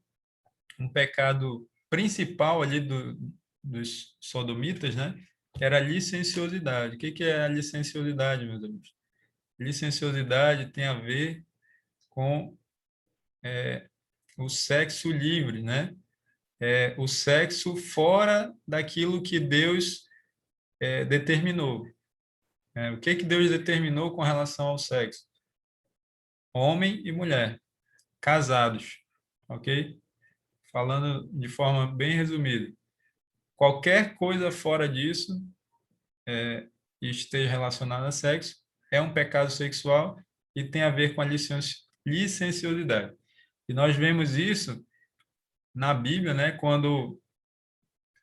um pecado principal ali dos sodomitas, né? Era a licenciosidade. O que é a licenciosidade, meus amigos? Licenciosidade tem a ver com o sexo livre, né? O sexo fora daquilo que Deus determinou. O que Deus determinou com relação ao sexo? Homem e mulher, casados, ok? Falando de forma bem resumida. Qualquer coisa fora disso e esteja relacionada a sexo é um pecado sexual e tem a ver com a licenciosidade. E nós vemos isso na Bíblia, né, quando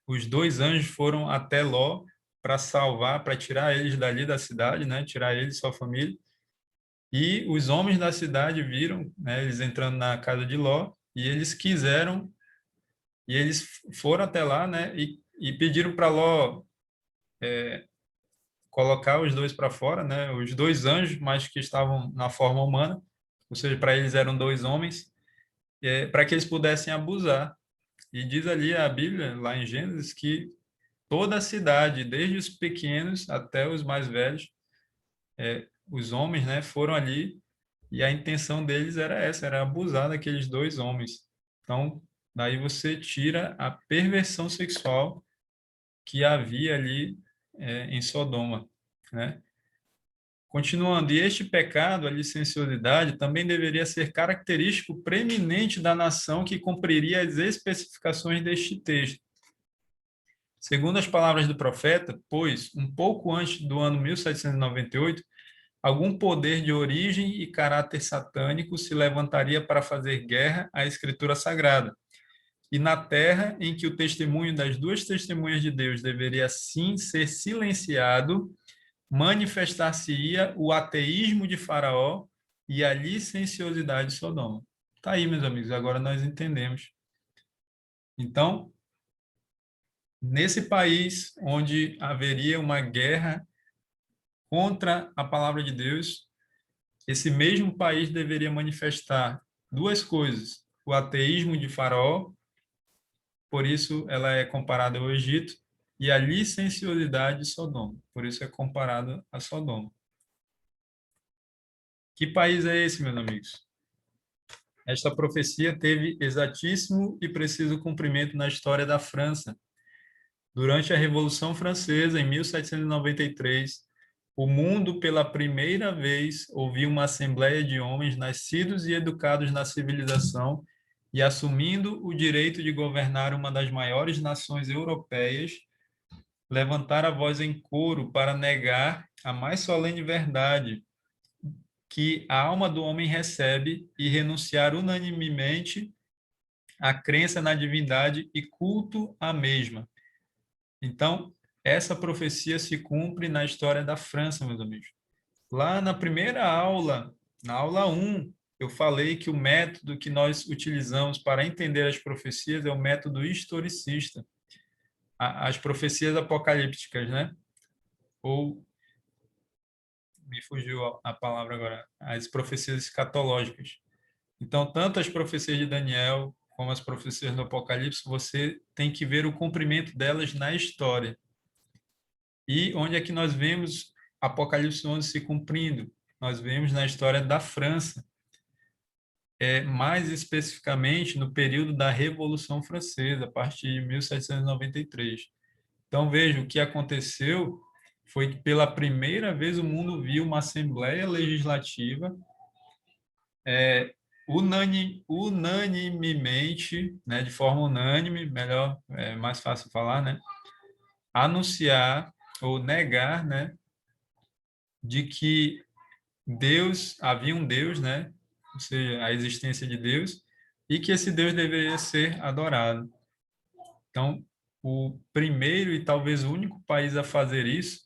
os dois anjos foram até Ló para salvar, para tirar eles dali da cidade, né, tirar eles e sua família. E os homens da cidade viram, né, eles entrando na casa de Ló, e eles quiseram, e eles foram até lá, né, e pediram para Ló colocar os dois para fora, né, os dois anjos, mas que estavam na forma humana, ou seja, para eles eram dois homens, para que eles pudessem abusar. E diz ali a Bíblia, lá em Gênesis, que toda a cidade, desde os pequenos até os mais velhos, os homens, né, foram ali e a intenção deles era essa, era abusar daqueles dois homens. Então, daí você tira a perversão sexual que havia ali em Sodoma, né? Continuando, e este pecado, a licenciosidade, também deveria ser característico preeminente da nação que cumpriria as especificações deste texto. Segundo as palavras do profeta, pois, um pouco antes do ano 1798, algum poder de origem e caráter satânico se levantaria para fazer guerra à Escritura Sagrada. E na terra em que o testemunho das duas testemunhas de Deus deveria sim ser silenciado, manifestar-se-ia o ateísmo de Faraó e a licenciosidade de Sodoma. Tá aí, meus amigos, agora nós entendemos. Então, nesse país onde haveria uma guerra contra a palavra de Deus, esse mesmo país deveria manifestar duas coisas: o ateísmo de Faraó, por isso ela é comparada ao Egito, e a licenciosidade de Sodoma, por isso é comparada a Sodoma. Que país é esse, meus amigos? Esta profecia teve exatíssimo e preciso cumprimento na história da França. Durante a Revolução Francesa, em 1793, o mundo pela primeira vez ouviu uma assembleia de homens nascidos e educados na civilização e assumindo o direito de governar uma das maiores nações europeias, levantar a voz em coro para negar a mais solene verdade que a alma do homem recebe e renunciar unanimemente à crença na divindade e culto à mesma. Então, essa profecia se cumpre na história da França, meus amigos. Lá na primeira aula, na aula 1, eu falei que o método que nós utilizamos para entender as profecias é o método historicista. As profecias apocalípticas, né? Ou, me fugiu a palavra agora, as profecias escatológicas. Então, tanto as profecias de Daniel como as profecias do Apocalipse, você tem que ver o cumprimento delas na história. E onde é que nós vemos Apocalipse 11 se cumprindo? Nós vemos na história da França, mais especificamente no período da Revolução Francesa, a partir de 1793. Então, veja, o que aconteceu foi que pela primeira vez o mundo viu uma Assembleia Legislativa unanimemente, né, de forma unânime, melhor, mais fácil falar, né, anunciar ou negar, né, de que havia um Deus, né, ou seja, a existência de Deus, e que esse Deus deveria ser adorado. Então, o primeiro e talvez o único país a fazer isso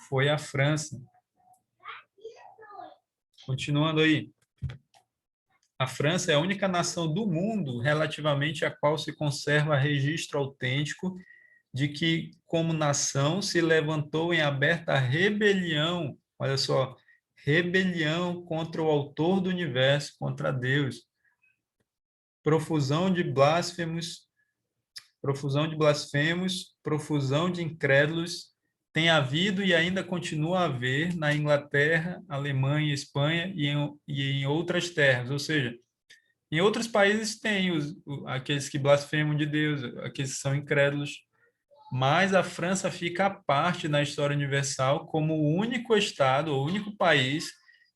foi a França. Continuando aí. A França é a única nação do mundo relativamente à qual se conserva registro autêntico de que, como nação, se levantou em aberta rebelião, olha só, rebelião contra o autor do universo, contra Deus. Profusão de blasfemos, profusão de incrédulos tem havido e ainda continua a haver na Inglaterra, Alemanha, Espanha e em outras terras, ou seja, em outros países tem aqueles que blasfemam de Deus, aqueles que são incrédulos, mas a França fica à parte na história universal como o único estado, o único país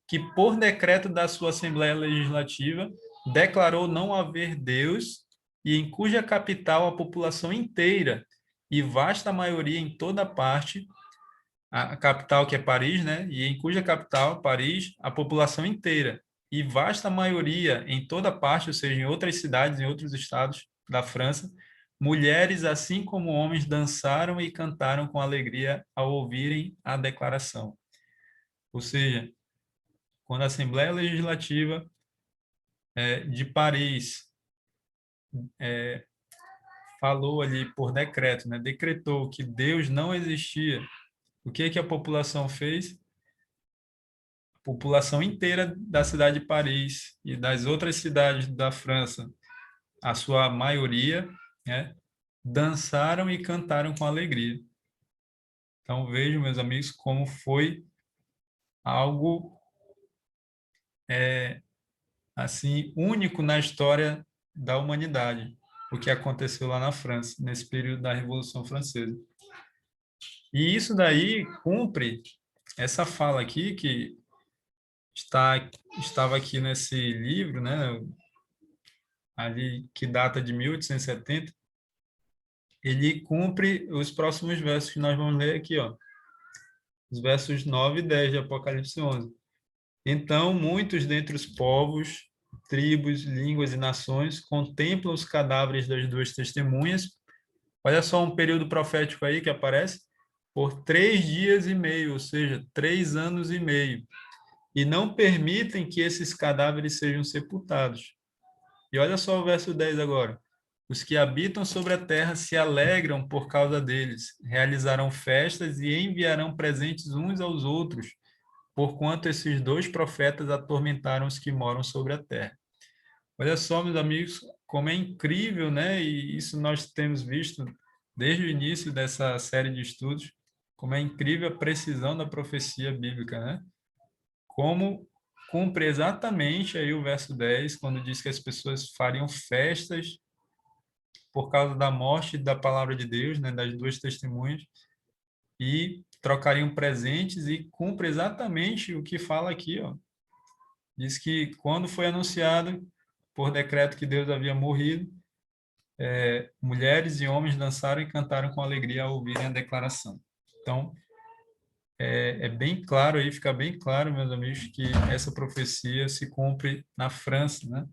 que, por decreto da sua Assembleia Legislativa, declarou não haver Deus e em cuja capital a população inteira e vasta maioria em toda parte, a capital que é Paris, né? E em cuja capital, Paris, a população inteira e vasta maioria em toda parte, ou seja, em outras cidades, em outros estados da França, mulheres, assim como homens, dançaram e cantaram com alegria ao ouvirem a declaração. Ou seja, quando a Assembleia Legislativa de Paris falou ali por decreto, né, decretou que Deus não existia, o que a população fez? A população inteira da cidade de Paris e das outras cidades da França, a sua maioria, né, dançaram e cantaram com alegria. Então, vejam, meus amigos, como foi algo assim único na história da humanidade, o que aconteceu lá na França, nesse período da Revolução Francesa. E isso daí cumpre essa fala aqui, que estava aqui nesse livro, né, ali que data de 1870, ele cumpre os próximos versos que nós vamos ler aqui, ó. Os versos 9 e 10 de Apocalipse 11. Então, muitos dentre os povos, tribos, línguas e nações contemplam os cadáveres das duas testemunhas. Olha só um período profético aí que aparece. Por 3 dias e meio, ou seja, 3 anos e meio. E não permitem que esses cadáveres sejam sepultados. E olha só o verso 10 agora. Os que habitam sobre a terra se alegram por causa deles, realizarão festas e enviarão presentes uns aos outros, porquanto esses dois profetas atormentaram os que moram sobre a terra. Olha só, meus amigos, como é incrível, né? E isso nós temos visto desde o início dessa série de estudos, como é incrível a precisão da profecia bíblica, né? Como cumpre exatamente aí o verso 10, quando diz que as pessoas fariam festas por causa da morte da palavra de Deus, né, das duas testemunhas, e trocariam presentes e cumpre exatamente o que fala aqui, ó. Diz que quando foi anunciado por decreto que Deus havia morrido, mulheres e homens dançaram e cantaram com alegria ao ouvirem a declaração. Então, é bem claro aí, fica bem claro, meus amigos, que essa profecia se cumpre na França, né?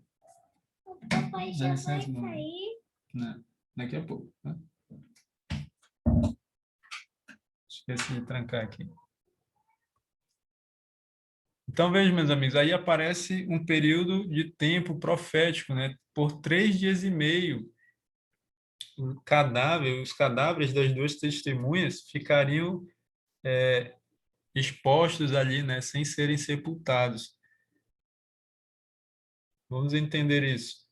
Papai já Dá licença, vai mamãe. sair? Não, daqui a pouco, né? Esqueci de trancar aqui. Então, veja, meus amigos, aí aparece um período de tempo profético, né? Por 3 dias e meio, os cadáveres das duas testemunhas ficariam expostos ali, né? Sem serem sepultados. Vamos entender isso.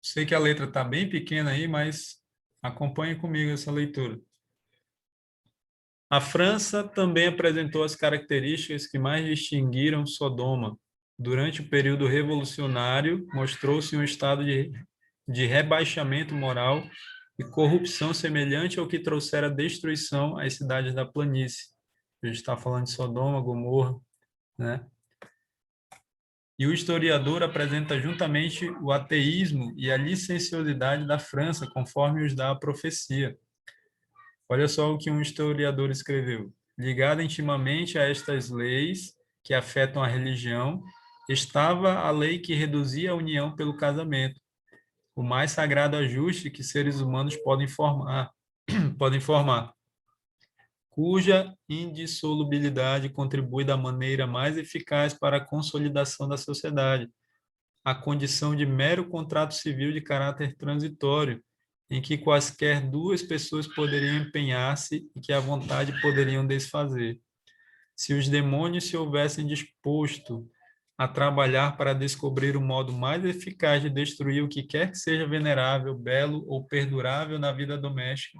Sei que a letra está bem pequena aí, mas acompanhe comigo essa leitura. A França também apresentou as características que mais distinguiram Sodoma. Durante o período revolucionário, mostrou-se um estado de rebaixamento moral e corrupção semelhante ao que trouxera destruição às cidades da planície. A gente está falando de Sodoma, Gomorra, né? E o historiador apresenta juntamente o ateísmo e a licenciosidade da França, conforme os dá a profecia. Olha só o que um historiador escreveu. Ligada intimamente a estas leis que afetam a religião, estava a lei que reduzia a união pelo casamento, o mais sagrado ajuste que seres humanos podem formar, cuja indissolubilidade contribui da maneira mais eficaz para a consolidação da sociedade, a condição de mero contrato civil de caráter transitório, em que quaisquer duas pessoas poderiam empenhar-se e que à vontade poderiam desfazer. Se os demônios se houvessem disposto a trabalhar para descobrir o modo mais eficaz de destruir o que quer que seja venerável, belo ou perdurável na vida doméstica,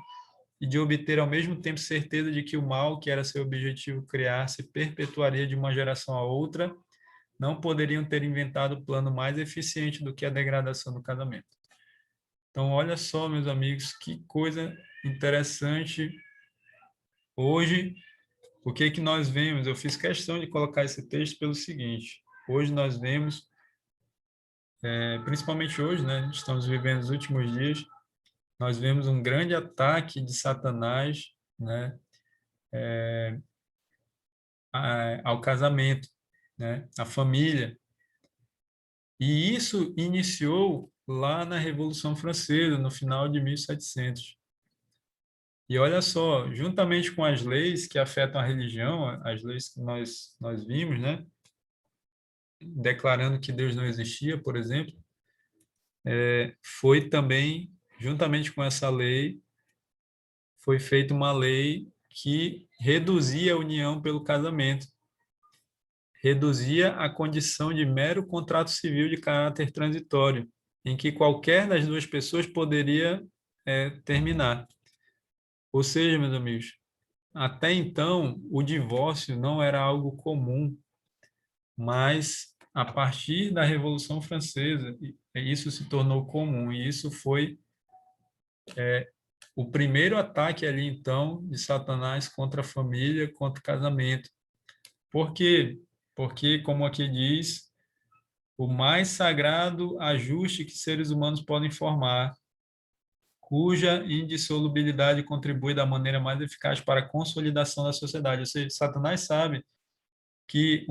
e de obter ao mesmo tempo certeza de que o mal, que era seu objetivo criar, se perpetuaria de uma geração a outra, não poderiam ter inventado o plano mais eficiente do que a degradação do casamento. Então, olha só, meus amigos, que coisa interessante. Hoje, o que que nós vemos? Eu fiz questão de colocar esse texto pelo seguinte: hoje nós vemos, principalmente hoje, né? Estamos vivendo os últimos dias. Nós vemos um grande ataque de Satanás, né? Ao casamento, né? À família. E isso iniciou lá na Revolução Francesa, no final de 1700. E olha só, juntamente com as leis que afetam a religião, as leis que nós vimos, né? Declarando que Deus não existia, por exemplo, foi também, juntamente com essa lei, foi feita uma lei que reduzia a união pelo casamento, reduzia a condição de mero contrato civil de caráter transitório, em que qualquer das duas pessoas poderia terminar. Ou seja, meus amigos, até então o divórcio não era algo comum, mas a partir da Revolução Francesa isso se tornou comum e isso foi o primeiro ataque ali então de Satanás contra a família, contra o casamento. Por quê? Porque, como aqui diz, o mais sagrado ajuste que seres humanos podem formar, cuja indissolubilidade contribui da maneira mais eficaz para a consolidação da sociedade. Ou seja, Satanás sabe que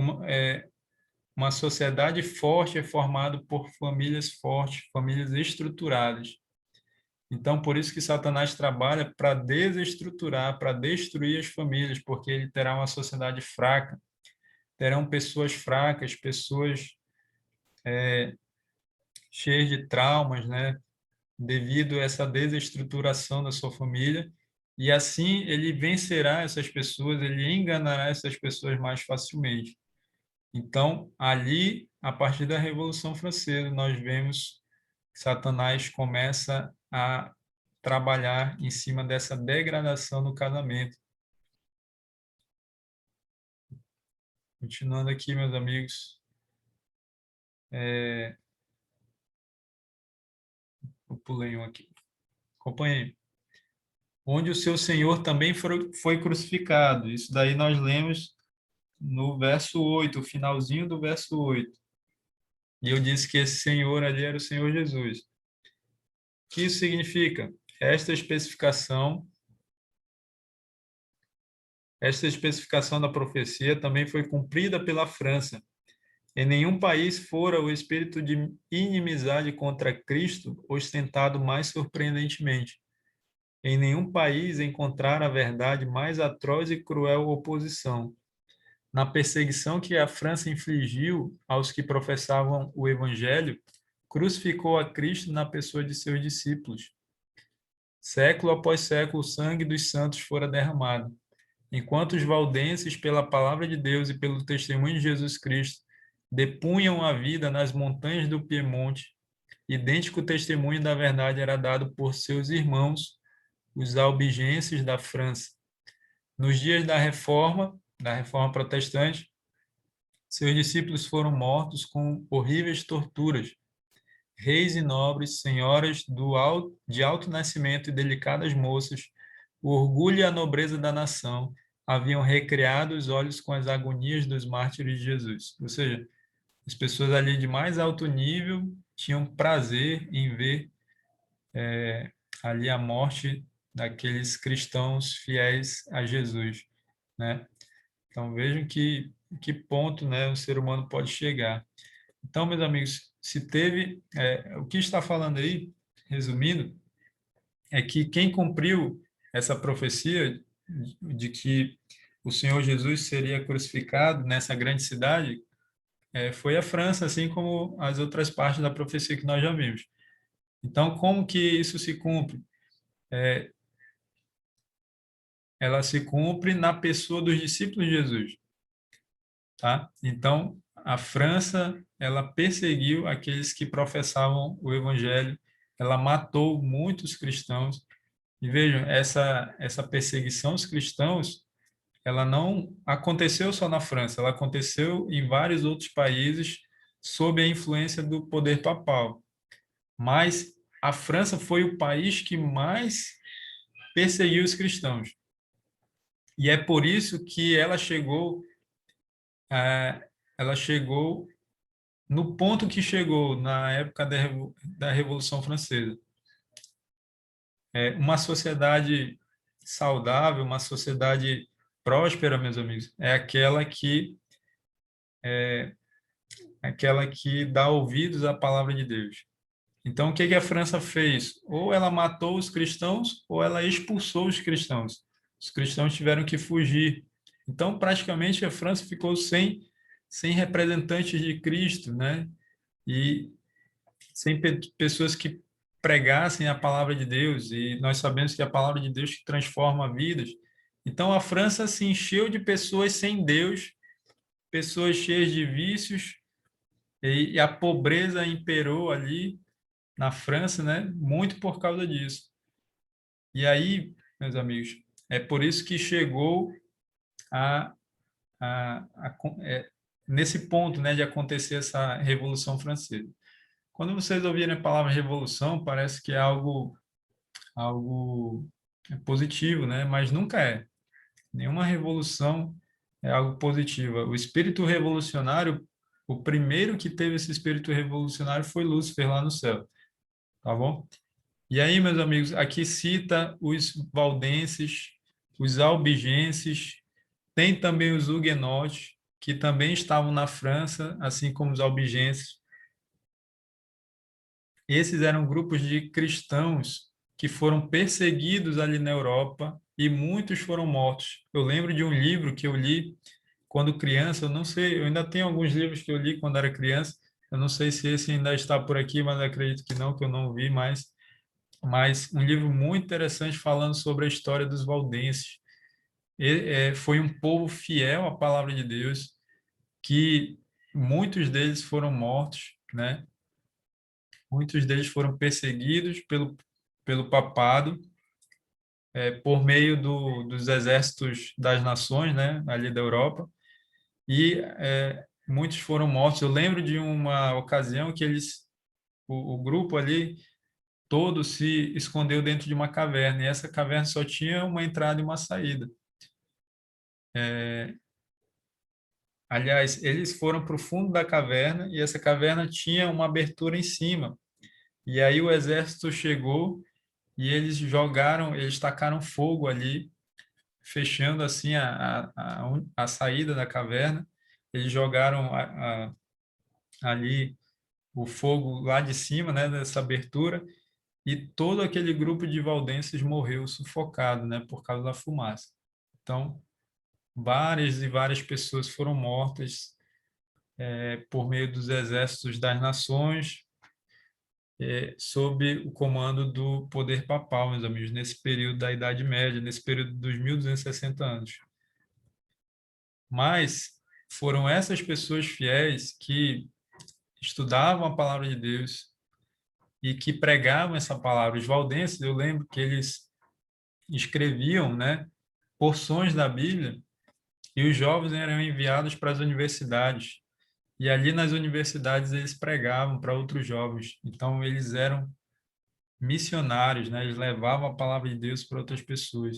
uma sociedade forte é formada por famílias fortes, famílias estruturadas. Então, por isso que Satanás trabalha para desestruturar, para destruir as famílias, porque ele terá uma sociedade fraca, terão pessoas fracas, pessoas cheias de traumas, né? Devido a essa desestruturação da sua família, e assim ele vencerá essas pessoas, ele enganará essas pessoas mais facilmente. Então, ali, a partir da Revolução Francesa, nós vemos que Satanás começa a trabalhar em cima dessa degradação no casamento. Continuando aqui, meus amigos, eu pulei um aqui. Acompanhei. onde o seu Senhor também foi crucificado. Isso daí nós lemos no verso 8, o finalzinho do verso 8. E eu disse que esse Senhor ali era o Senhor Jesus. O que isso significa? Esta especificação, esta especificação da profecia também foi cumprida pela França. Em nenhum país fora o espírito de inimizade contra Cristo ostentado mais surpreendentemente. Em nenhum país encontrar a verdade mais atroz e cruel oposição. Na perseguição que a França infligiu aos que professavam o Evangelho, crucificou a Cristo na pessoa de seus discípulos. Século após século, o sangue dos santos fora derramado. Enquanto os valdenses, pela palavra de Deus e pelo testemunho de Jesus Cristo, depunham a vida nas montanhas do Piemonte, idêntico testemunho da verdade era dado por seus irmãos, os albigenses da França. Nos dias da Reforma Protestante, seus discípulos foram mortos com horríveis torturas. Reis e nobres, senhoras de alto nascimento e delicadas moças, o orgulho e a nobreza da nação haviam recriado os olhos com as agonias dos mártires de Jesus. Ou seja, as pessoas ali de mais alto nível tinham prazer em ver ali a morte daqueles cristãos fiéis a Jesus, né? Então vejam que ponto, né, o ser humano pode chegar. Então, meus amigos, se teve o que está falando aí, resumindo, é que quem cumpriu essa profecia de que o Senhor Jesus seria crucificado nessa grande cidade foi a França, assim como as outras partes da profecia que nós já vimos. Então, como que isso se cumpre? Ela se cumpre na pessoa dos discípulos de Jesus, tá? Então, a França, ela perseguiu aqueles que professavam o evangelho, ela matou muitos cristãos. E vejam, essa perseguição aos cristãos, ela não aconteceu só na França, ela aconteceu em vários outros países sob a influência do poder papal. Mas a França foi o país que mais perseguiu os cristãos. E é por isso que eh, ela chegou no ponto que chegou na época da Revolução Francesa. Uma sociedade saudável, uma sociedade próspera, meus amigos, é aquela que dá ouvidos à palavra de Deus. Então, o que que a França fez? Ou ela matou os cristãos, ou ela expulsou os cristãos. Os cristãos tiveram que fugir. Então, praticamente, a França ficou sem representantes de Cristo, né? E sem pessoas que pregassem a palavra de Deus. E nós sabemos que a palavra de Deus transforma vidas. Então, a França se encheu de pessoas sem Deus, pessoas cheias de vícios, e a pobreza imperou ali na França, né? Muito por causa disso. E aí, meus amigos, é por isso que chegou a, nesse ponto, né, de acontecer essa Revolução Francesa. Quando vocês ouvirem a palavra revolução, parece que é algo positivo, né? Mas nunca é. Nenhuma revolução é algo positivo. O espírito revolucionário, o primeiro que teve esse espírito revolucionário foi Lúcifer lá no céu, tá bom? E aí, meus amigos, aqui cita os valdenses, os albigenses, tem também os huguenotes, que também estavam na França, assim como os albigenses. Esses eram grupos de cristãos que foram perseguidos ali na Europa e muitos foram mortos. Eu lembro de um livro que eu li quando criança, eu não sei, eu ainda tenho alguns livros que eu li quando era criança, eu não sei se esse ainda está por aqui, mas acredito que não, que eu não vi mais. Mas um livro muito interessante falando sobre a história dos valdenses. Foi um povo fiel à palavra de Deus, que muitos deles foram mortos, né? Muitos deles foram perseguidos pelo papado, por meio dos exércitos das nações, né? Ali da Europa, e muitos foram mortos. Eu lembro de uma ocasião que o grupo ali todo se escondeu dentro de uma caverna, e essa caverna só tinha uma entrada e uma saída. Aliás, eles foram para o fundo da caverna e essa caverna tinha uma abertura em cima. E aí o exército chegou e eles tacaram fogo ali, fechando assim a saída da caverna. Eles jogaram ali o fogo lá de cima, né, dessa abertura, e todo aquele grupo de valdenses morreu sufocado, né, por causa da fumaça. Então, várias e várias pessoas foram mortas por meio dos exércitos das nações, sob o comando do poder papal, meus amigos, nesse período da Idade Média, nesse período dos 1260 anos. Mas foram essas pessoas fiéis que estudavam a palavra de Deus e que pregavam essa palavra. Os valdenses, eu lembro que eles escreviam, né, porções da Bíblia e os jovens eram enviados para as universidades. E ali nas universidades eles pregavam para outros jovens. Então eles eram missionários, né? Eles levavam a palavra de Deus para outras pessoas.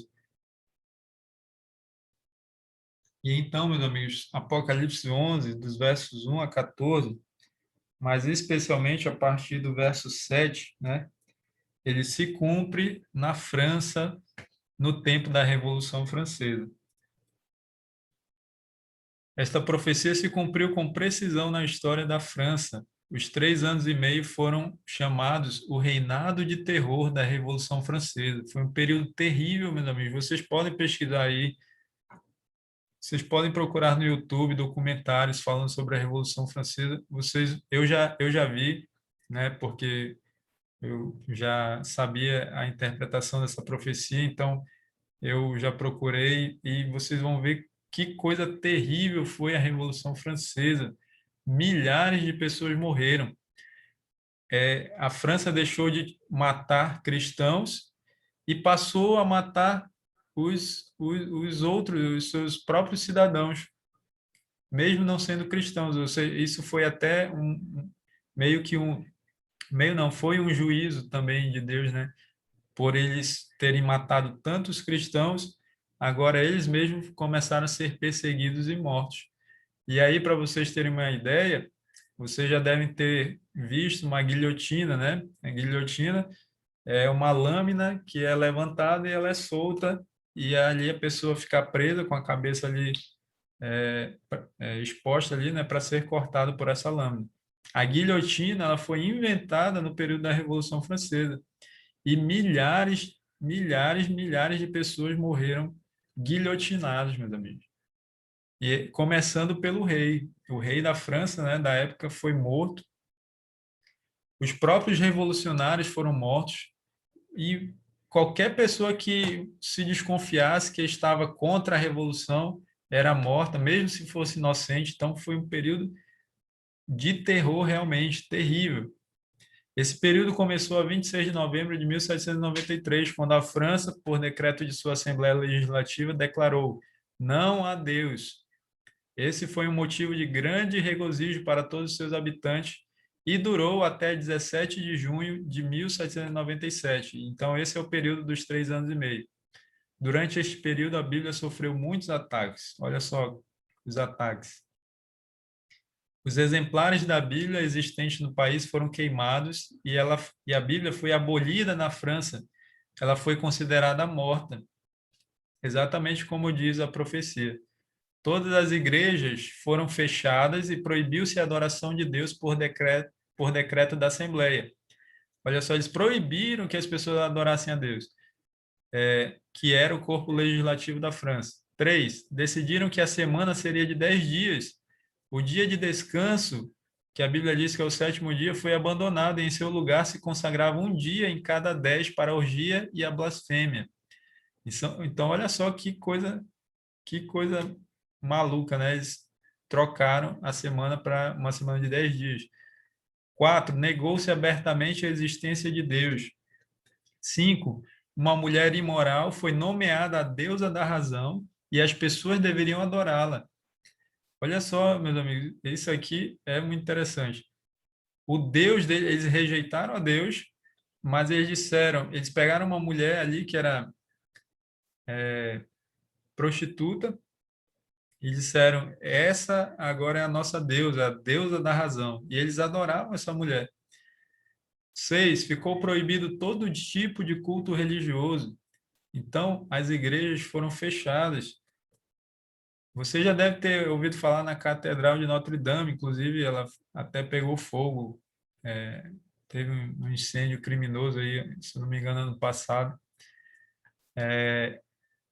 E então, meus amigos, Apocalipse 11, dos versos 1 a 14, mas especialmente a partir do verso 7, né? Ele se cumpre na França no tempo da Revolução Francesa. Esta profecia se cumpriu com precisão na história da França. Os 3 anos e meio foram chamados o reinado de terror da Revolução Francesa. Foi um período terrível, meus amigos. Vocês podem pesquisar aí, vocês podem procurar no YouTube documentários falando sobre a Revolução Francesa. Eu já vi, né? Porque eu já sabia a interpretação dessa profecia, então eu já procurei e vocês vão ver que coisa terrível foi a Revolução Francesa. Milhares de pessoas morreram. A França deixou de matar cristãos e passou a matar os outros, os seus próprios cidadãos, mesmo não sendo cristãos. Ou seja, isso foi até meio não, foi um juízo também de Deus, né? Por eles terem matado tantos cristãos, agora eles mesmos começaram a ser perseguidos e mortos. E aí, para vocês terem uma ideia, vocês já devem ter visto uma guilhotina, né? A guilhotina é uma lâmina que é levantada e ela é solta, e ali a pessoa fica presa com a cabeça ali exposta ali, né, para ser cortada por essa lâmina. A guilhotina, ela foi inventada no período da Revolução Francesa e milhares de pessoas morreram guilhotinadas, meus amigos. E começando pelo rei. O rei da França, né, da época, foi morto. Os próprios revolucionários foram mortos. E qualquer pessoa que se desconfiasse que estava contra a revolução era morta, mesmo se fosse inocente. Então, foi um período de terror realmente terrível. Esse período começou a 26 de novembro de 1793, quando a França, por decreto de sua Assembleia Legislativa, declarou: não há Deus. Esse foi um motivo de grande regozijo para todos os seus habitantes e durou até 17 de junho de 1797. Então, esse é o período dos 3 anos e meio. Durante este período, a Bíblia sofreu muitos ataques. Olha só os ataques. Os exemplares da Bíblia existentes no país foram queimados e a Bíblia foi abolida na França. Ela foi considerada morta, exatamente como diz a profecia. Todas as igrejas foram fechadas e proibiu-se a adoração de Deus por decreto da Assembleia. Olha só, eles proibiram que as pessoas adorassem a Deus, que era o corpo legislativo da França. 3, decidiram que a semana seria de 10 dias. O dia de descanso, que a Bíblia diz que é o 7º dia, foi abandonado e em seu lugar se consagrava um dia em cada 10 para a orgia e a blasfêmia. Então, olha só que coisa maluca, né? Eles trocaram a semana para uma semana de 10 dias. 4, negou-se abertamente a existência de Deus. 5, uma mulher imoral foi nomeada a deusa da razão e as pessoas deveriam adorá-la. Olha só, meus amigos, isso aqui é muito interessante. O Deus deles, eles rejeitaram a Deus mas eles disseram, eles pegaram uma mulher ali que era prostituta e disseram, essa agora é a nossa deusa, a deusa da razão. E eles adoravam essa mulher. 6, ficou proibido todo tipo de culto religioso. Então, as igrejas foram fechadas. Você já deve ter ouvido falar na Catedral de Notre Dame, inclusive ela até pegou fogo. É, teve um incêndio criminoso aí, se não me engano, ano passado.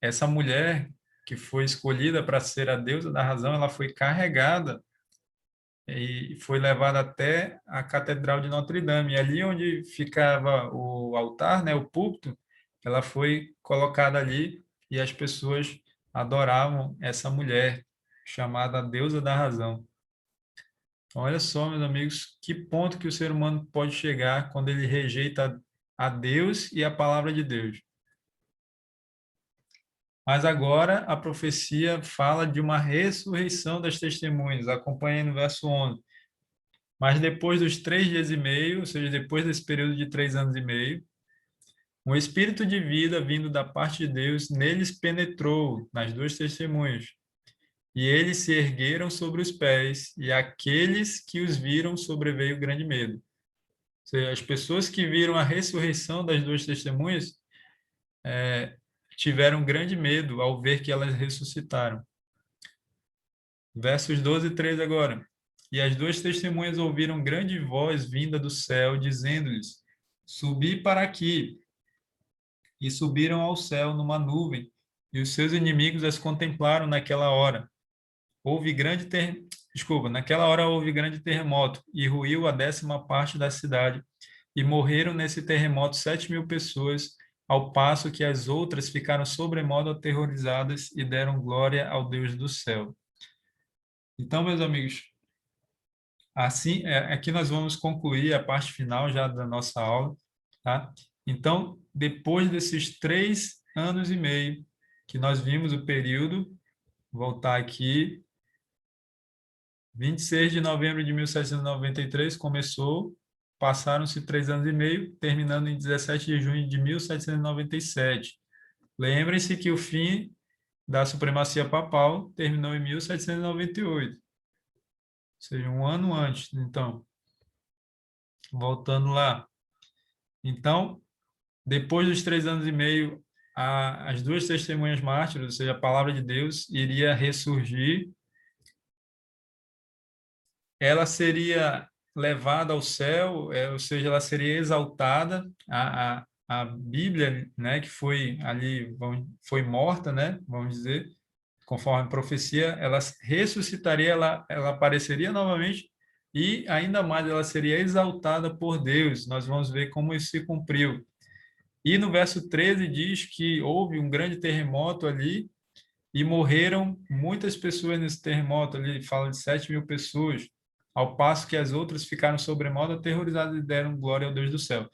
Essa mulher que foi escolhida para ser a deusa da razão, ela foi carregada e foi levada até a Catedral de Notre Dame. E ali onde ficava o altar, né, o púlpito, ela foi colocada ali e as pessoas adoravam essa mulher chamada deusa da razão. Olha só, meus amigos, que ponto que o ser humano pode chegar quando ele rejeita a Deus e a palavra de Deus. Mas agora a profecia fala de uma ressurreição das testemunhas. Acompanhe no verso 11. Mas depois dos 3 dias e meio, ou seja, depois desse período de 3 anos e meio, um espírito de vida vindo da parte de Deus neles penetrou, nas duas testemunhas. E eles se ergueram sobre os pés, e aqueles que os viram sobreveio grande medo. Ou seja, as pessoas que viram a ressurreição das duas testemunhas tiveram grande medo ao ver que elas ressuscitaram. Versos 12 e 13 agora. E as duas testemunhas ouviram grande voz vinda do céu, dizendo-lhes: Subi para aqui. E subiram ao céu numa nuvem, e os seus inimigos as contemplaram naquela hora. Houve grande ter... Desculpa, naquela hora houve grande terremoto, e ruiu a 10ª parte da cidade, e morreram nesse terremoto 7.000 pessoas, ao passo que as outras ficaram sobremodo aterrorizadas e deram glória ao Deus do céu. Então, meus amigos, assim, aqui nós vamos concluir a parte final já da nossa aula, tá? Então, depois desses 3 anos e meio que nós vimos o período, voltar aqui, 26 de novembro de 1793 começou, passaram-se 3 anos e meio, terminando em 17 de junho de 1797. Lembrem-se que o fim da supremacia papal terminou em 1798, ou seja, um ano antes. Então, voltando lá. Então, depois dos 3 anos e meio, as duas testemunhas mártires, ou seja, a palavra de Deus, iria ressurgir. Ela seria levada ao céu, ou seja, ela seria exaltada. A Bíblia, né, que foi ali, foi morta, né, vamos dizer, conforme a profecia, ela ressuscitaria, ela apareceria novamente e ainda mais ela seria exaltada por Deus. Nós vamos ver como isso se cumpriu. E no verso 13 diz que houve um grande terremoto ali e morreram muitas pessoas nesse terremoto ali, fala de 7.000 pessoas, ao passo que as outras ficaram sobremodo aterrorizadas e deram glória ao Deus do céu.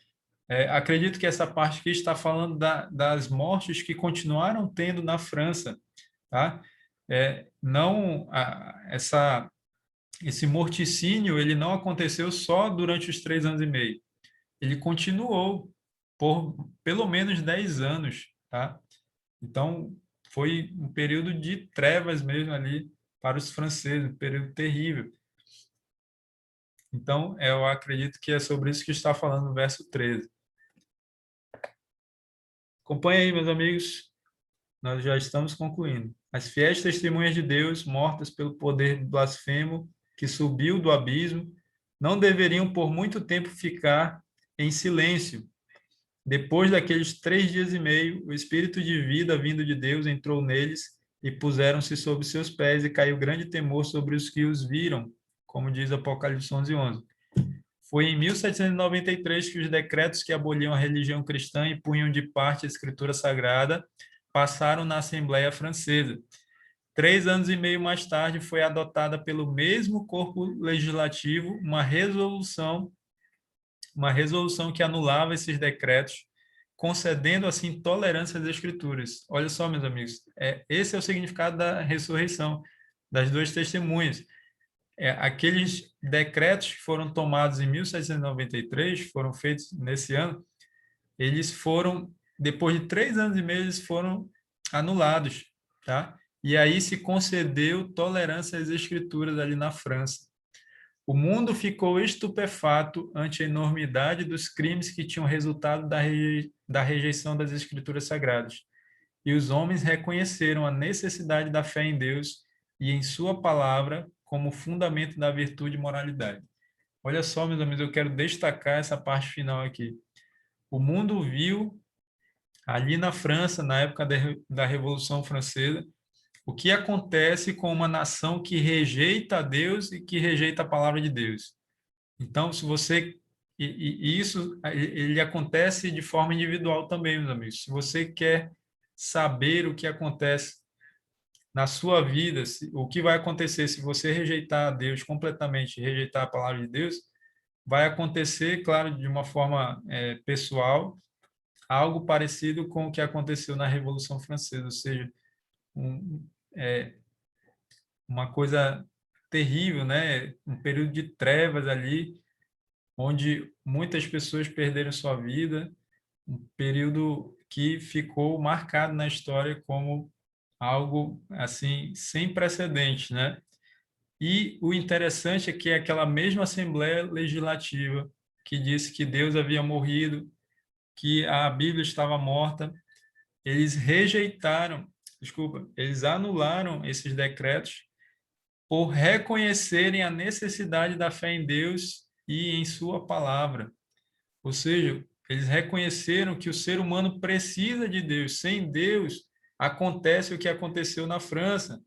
Acredito que essa parte aqui está falando das mortes que continuaram tendo na França, tá? Não esse morticínio ele não aconteceu só durante os 3 anos e meio, ele continuou por pelo menos 10 anos, tá? Então, foi um período de trevas mesmo ali para os franceses, um período terrível. Então, eu acredito que é sobre isso que está falando no verso 13. Acompanhe aí, meus amigos, nós já estamos concluindo. As fiéis testemunhas de Deus, mortas pelo poder blasfemo que subiu do abismo, não deveriam por muito tempo ficar em silêncio. Depois daqueles 3 dias e meio, o espírito de vida vindo de Deus entrou neles e puseram-se sob seus pés e caiu grande temor sobre os que os viram, como diz Apocalipse 11:11. Foi em 1793 que os decretos que aboliam a religião cristã e punham de parte a escritura sagrada passaram na Assembleia Francesa. 3 anos e meio mais tarde, foi adotada pelo mesmo corpo legislativo uma resolução que anulava esses decretos, concedendo assim tolerância às escrituras. Olha só, meus amigos, esse é o significado da ressurreição das duas testemunhas. Aqueles decretos que foram tomados em 1793, foram feitos nesse ano, eles foram, depois de 3 anos e meio, eles foram anulados, tá? E aí se concedeu tolerância às escrituras ali na França. O mundo ficou estupefato ante a enormidade dos crimes que tinham resultado da rejeição das escrituras sagradas. E os homens reconheceram a necessidade da fé em Deus e em sua palavra como fundamento da virtude e moralidade. Olha só, meus amigos, eu quero destacar essa parte final aqui. O mundo viu ali na França, na época da Revolução Francesa, o que acontece com uma nação que rejeita a Deus e que rejeita a palavra de Deus. Então, se você e isso ele acontece de forma individual também, meus amigos. Se você quer saber o que acontece na sua vida, o que vai acontecer se você rejeitar a Deus completamente, rejeitar a palavra de Deus, vai acontecer, claro, de uma forma pessoal, algo parecido com o que aconteceu na Revolução Francesa, ou seja, é, uma coisa terrível, né? Um período de trevas ali, onde muitas pessoas perderam sua vida, um período que ficou marcado na história como algo assim sem precedentes, né? E o interessante é que aquela mesma Assembleia Legislativa que disse que Deus havia morrido, que a Bíblia estava morta, eles rejeitaram, desculpa, eles anularam esses decretos por reconhecerem a necessidade da fé em Deus e em sua palavra. Ou seja, eles reconheceram que o ser humano precisa de Deus. Sem Deus, acontece o que aconteceu na França.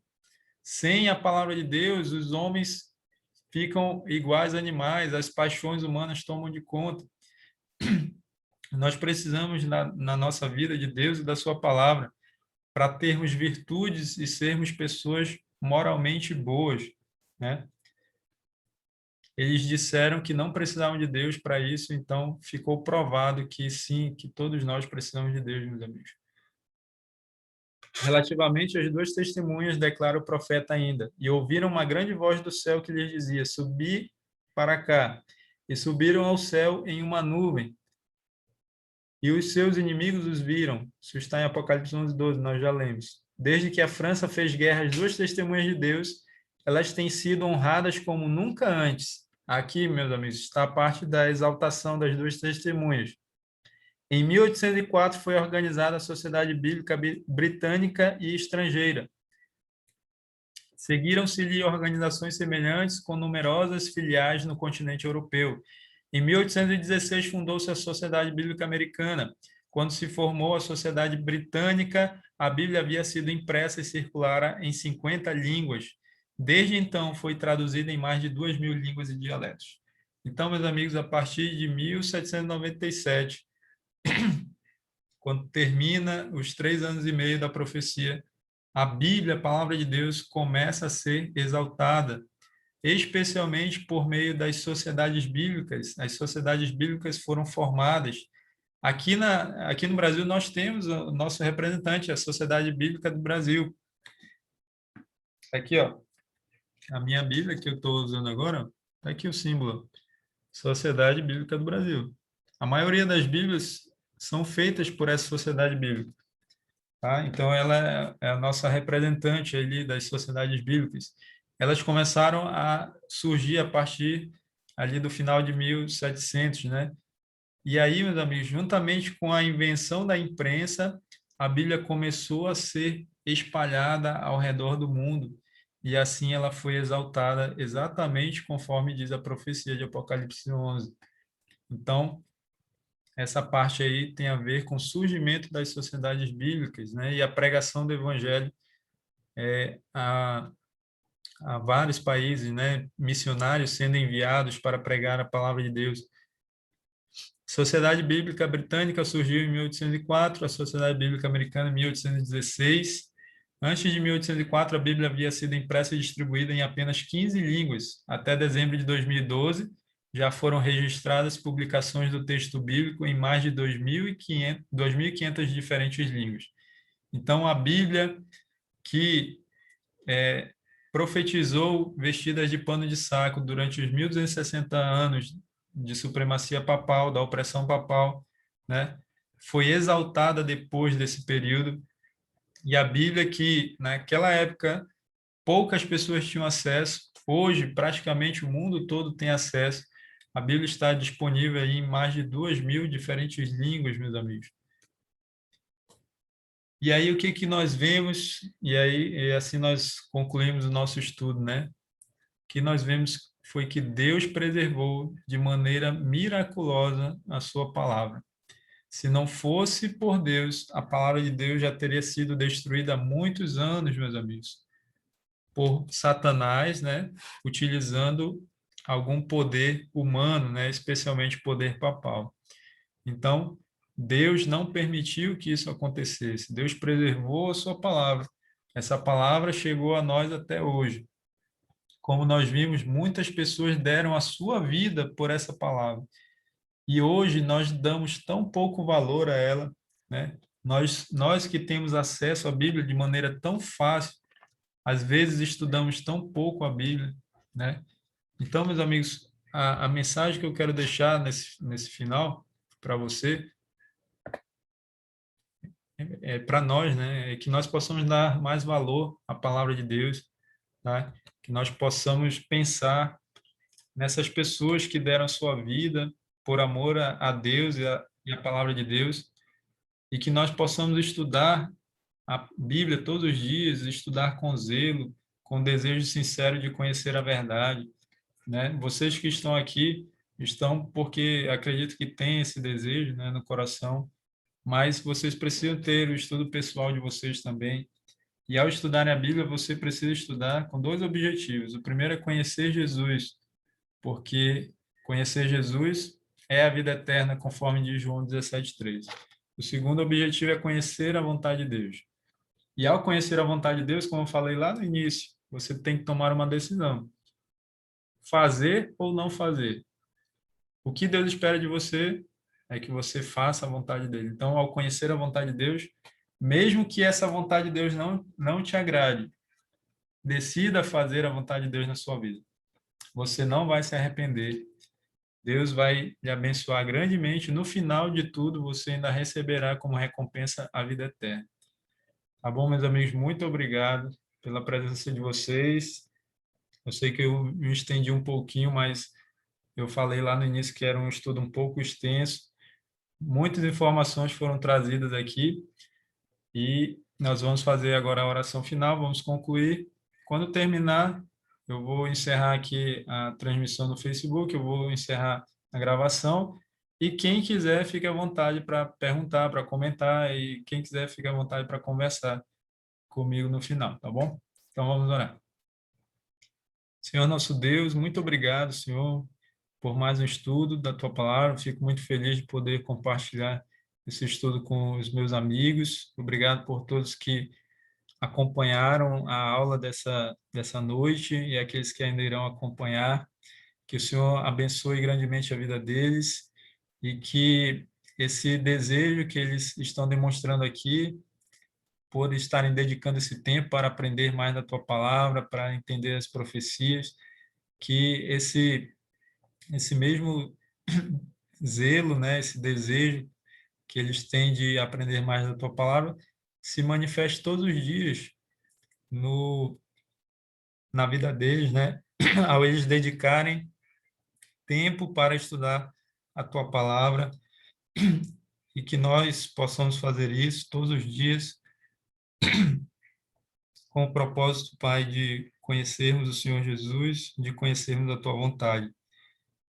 Sem a palavra de Deus, os homens ficam iguais a animais, as paixões humanas tomam de conta. Nós precisamos, na nossa vida, de Deus e da sua palavra, para termos virtudes e sermos pessoas moralmente boas, né? Eles disseram que não precisavam de Deus para isso, então ficou provado que sim, que todos nós precisamos de Deus, meus amigos. Relativamente às duas testemunhas, declara o profeta ainda, e ouviram uma grande voz do céu que lhes dizia: subi para cá. E subiram ao céu em uma nuvem, e os seus inimigos os viram. Isso está em Apocalipse 11:12, nós já lemos. Desde que a França fez guerra às duas testemunhas de Deus, elas têm sido honradas como nunca antes. Aqui, meus amigos, está a parte da exaltação das duas testemunhas. Em 1804 foi organizada a Sociedade Bíblica Britânica e Estrangeira. Seguiram-se-lhe organizações semelhantes com numerosas filiais no continente europeu. Em 1816 fundou-se a Sociedade Bíblica Americana. Quando se formou a Sociedade Britânica, a Bíblia havia sido impressa e circulara em 50 línguas. Desde então, foi traduzida em mais de 2.000 línguas e dialetos. Então, meus amigos, a partir de 1797, quando termina os 3 anos e meio da profecia, a Bíblia, a palavra de Deus, começa a ser exaltada, especialmente por meio das sociedades bíblicas. As sociedades bíblicas foram formadas. Aqui no Brasil, nós temos o nosso representante, a Sociedade Bíblica do Brasil. Aqui, ó, a minha Bíblia que eu estou usando agora, está aqui o símbolo, Sociedade Bíblica do Brasil. A maioria das Bíblias são feitas por essa Sociedade Bíblica. Tá? Então, ela é a nossa representante ali das sociedades bíblicas. Elas começaram a surgir a partir ali do final de 1700, né? E aí, meus amigos, juntamente com a invenção da imprensa, a Bíblia começou a ser espalhada ao redor do mundo. E assim ela foi exaltada exatamente conforme diz a profecia de Apocalipse 11. Então, essa parte aí tem a ver com o surgimento das sociedades bíblicas, né? E a pregação do evangelho a vários países, né? Missionários sendo enviados para pregar a palavra de Deus. A Sociedade Bíblica Britânica surgiu em 1804, a Sociedade Bíblica Americana em 1816. Antes de 1804, a Bíblia havia sido impressa e distribuída em apenas 15 línguas. Até dezembro de 2012, já foram registradas publicações do texto bíblico em mais de 2.500 diferentes línguas. Então, a Bíblia que profetizou vestidas de pano de saco durante os 1.260 anos de supremacia papal, da opressão papal, né? foi exaltada depois desse período, e a Bíblia que, naquela época, poucas pessoas tinham acesso, hoje praticamente o mundo todo tem acesso. A Bíblia está disponível aí em mais de 2.000 diferentes línguas, meus amigos. E aí o que que nós vemos? E assim nós concluímos o nosso estudo, né? O que nós vemos foi que Deus preservou de maneira miraculosa a sua palavra. Se não fosse por Deus, a palavra de Deus já teria sido destruída há muitos anos, meus amigos, por Satanás, né? Utilizando algum poder humano, né? Especialmente poder papal. Então, Deus não permitiu que isso acontecesse. Deus preservou a sua palavra. Essa palavra chegou a nós até hoje. Como nós vimos, muitas pessoas deram a sua vida por essa palavra. E hoje nós damos tão pouco valor a ela, né? Nós que temos acesso à Bíblia de maneira tão fácil, às vezes estudamos tão pouco a Bíblia, né? Então, meus amigos, a mensagem que eu quero deixar nesse final para você para nós, né, é que nós possamos dar mais valor à palavra de Deus, tá? Que nós possamos pensar nessas pessoas que deram sua vida por amor a Deus e a palavra de Deus, e que nós possamos estudar a Bíblia todos os dias, estudar com zelo, com desejo sincero de conhecer a verdade, né? Vocês que estão aqui estão porque acredito que têm esse desejo, né, no coração, mas vocês precisam ter o estudo pessoal de vocês também. E ao estudarem a Bíblia, você precisa estudar com dois objetivos. O primeiro é conhecer Jesus, porque conhecer Jesus é a vida eterna, conforme diz João 17:3. O segundo objetivo é conhecer a vontade de Deus. E ao conhecer a vontade de Deus, como eu falei lá no início, você tem que tomar uma decisão. Fazer ou não fazer. O que Deus espera de você é que você faça a vontade dele. Então, ao conhecer a vontade de Deus, mesmo que essa vontade de Deus não te agrade, decida fazer a vontade de Deus na sua vida. Você não vai se arrepender. Deus vai lhe abençoar grandemente. No final de tudo, você ainda receberá como recompensa a vida eterna. Tá bom, meus amigos? Muito obrigado pela presença de vocês. Eu sei que eu me estendi um pouquinho, mas eu falei lá no início que era um estudo um pouco extenso. Muitas informações foram trazidas aqui e nós vamos fazer agora a oração final, vamos concluir. Quando terminar, eu vou encerrar aqui a transmissão no Facebook, eu vou encerrar a gravação e quem quiser fique à vontade para perguntar, para comentar e quem quiser fique à vontade para conversar comigo no final, tá bom? Então vamos orar. Senhor nosso Deus, muito obrigado, Senhor, por mais um estudo da tua palavra. Fico muito feliz de poder compartilhar esse estudo com os meus amigos. Obrigado por todos que acompanharam a aula dessa noite e aqueles que ainda irão acompanhar. Que o Senhor abençoe grandemente a vida deles e que esse desejo que eles estão demonstrando aqui, por estarem dedicando esse tempo para aprender mais da tua palavra, para entender as profecias, que esse mesmo zelo, né, esse desejo que eles têm de aprender mais da tua palavra, se manifeste todos os dias no na vida deles, né? Ao eles dedicarem tempo para estudar a tua palavra e que nós possamos fazer isso todos os dias com o propósito, Pai, de conhecermos o Senhor Jesus, de conhecermos a tua vontade.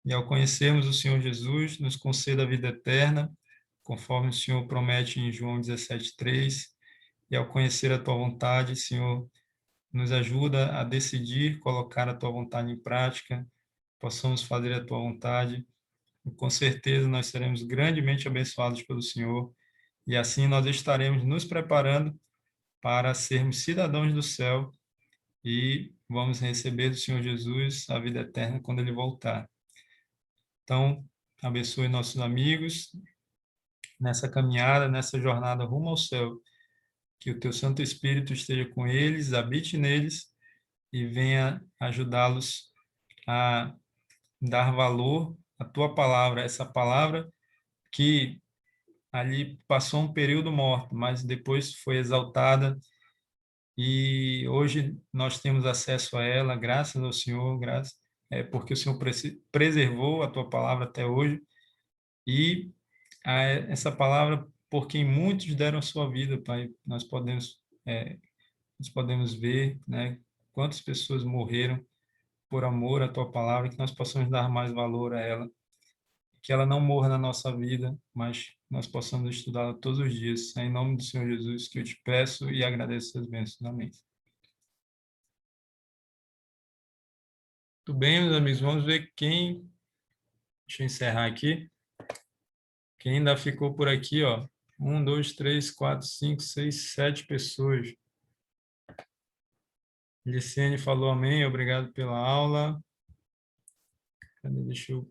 E ao conhecermos o Senhor Jesus, nos conceda a vida eterna, conforme o Senhor promete em João 17:3. E ao conhecer a tua vontade, Senhor, nos ajuda a decidir colocar a tua vontade em prática, possamos fazer a tua vontade. E com certeza nós seremos grandemente abençoados pelo Senhor. E assim nós estaremos nos preparando para sermos cidadãos do céu e vamos receber do Senhor Jesus a vida eterna quando ele voltar. Então, abençoe nossos amigos nessa caminhada, nessa jornada rumo ao céu. Que o teu Santo Espírito esteja com eles, habite neles e venha ajudá-los a dar valor à tua palavra, essa palavra que ali passou um período morta, mas depois foi exaltada e hoje nós temos acesso a ela, graças ao Senhor, porque o Senhor preservou a tua palavra até hoje e essa palavra por quem muitos deram a sua vida, Pai, nós podemos ver, né, quantas pessoas morreram por amor à tua palavra, que nós possamos dar mais valor a ela, que ela não morra na nossa vida, mas nós possamos estudá-la todos os dias. É em nome do Senhor Jesus que eu te peço e agradeço as bênçãos. Amém. Tudo bem, meus amigos, vamos ver quem. Deixa eu encerrar aqui. Quem ainda ficou por aqui, ó. 1, 2, 3, 4, 5, 6, 7 pessoas. Licene falou amém, obrigado pela aula. Deixa eu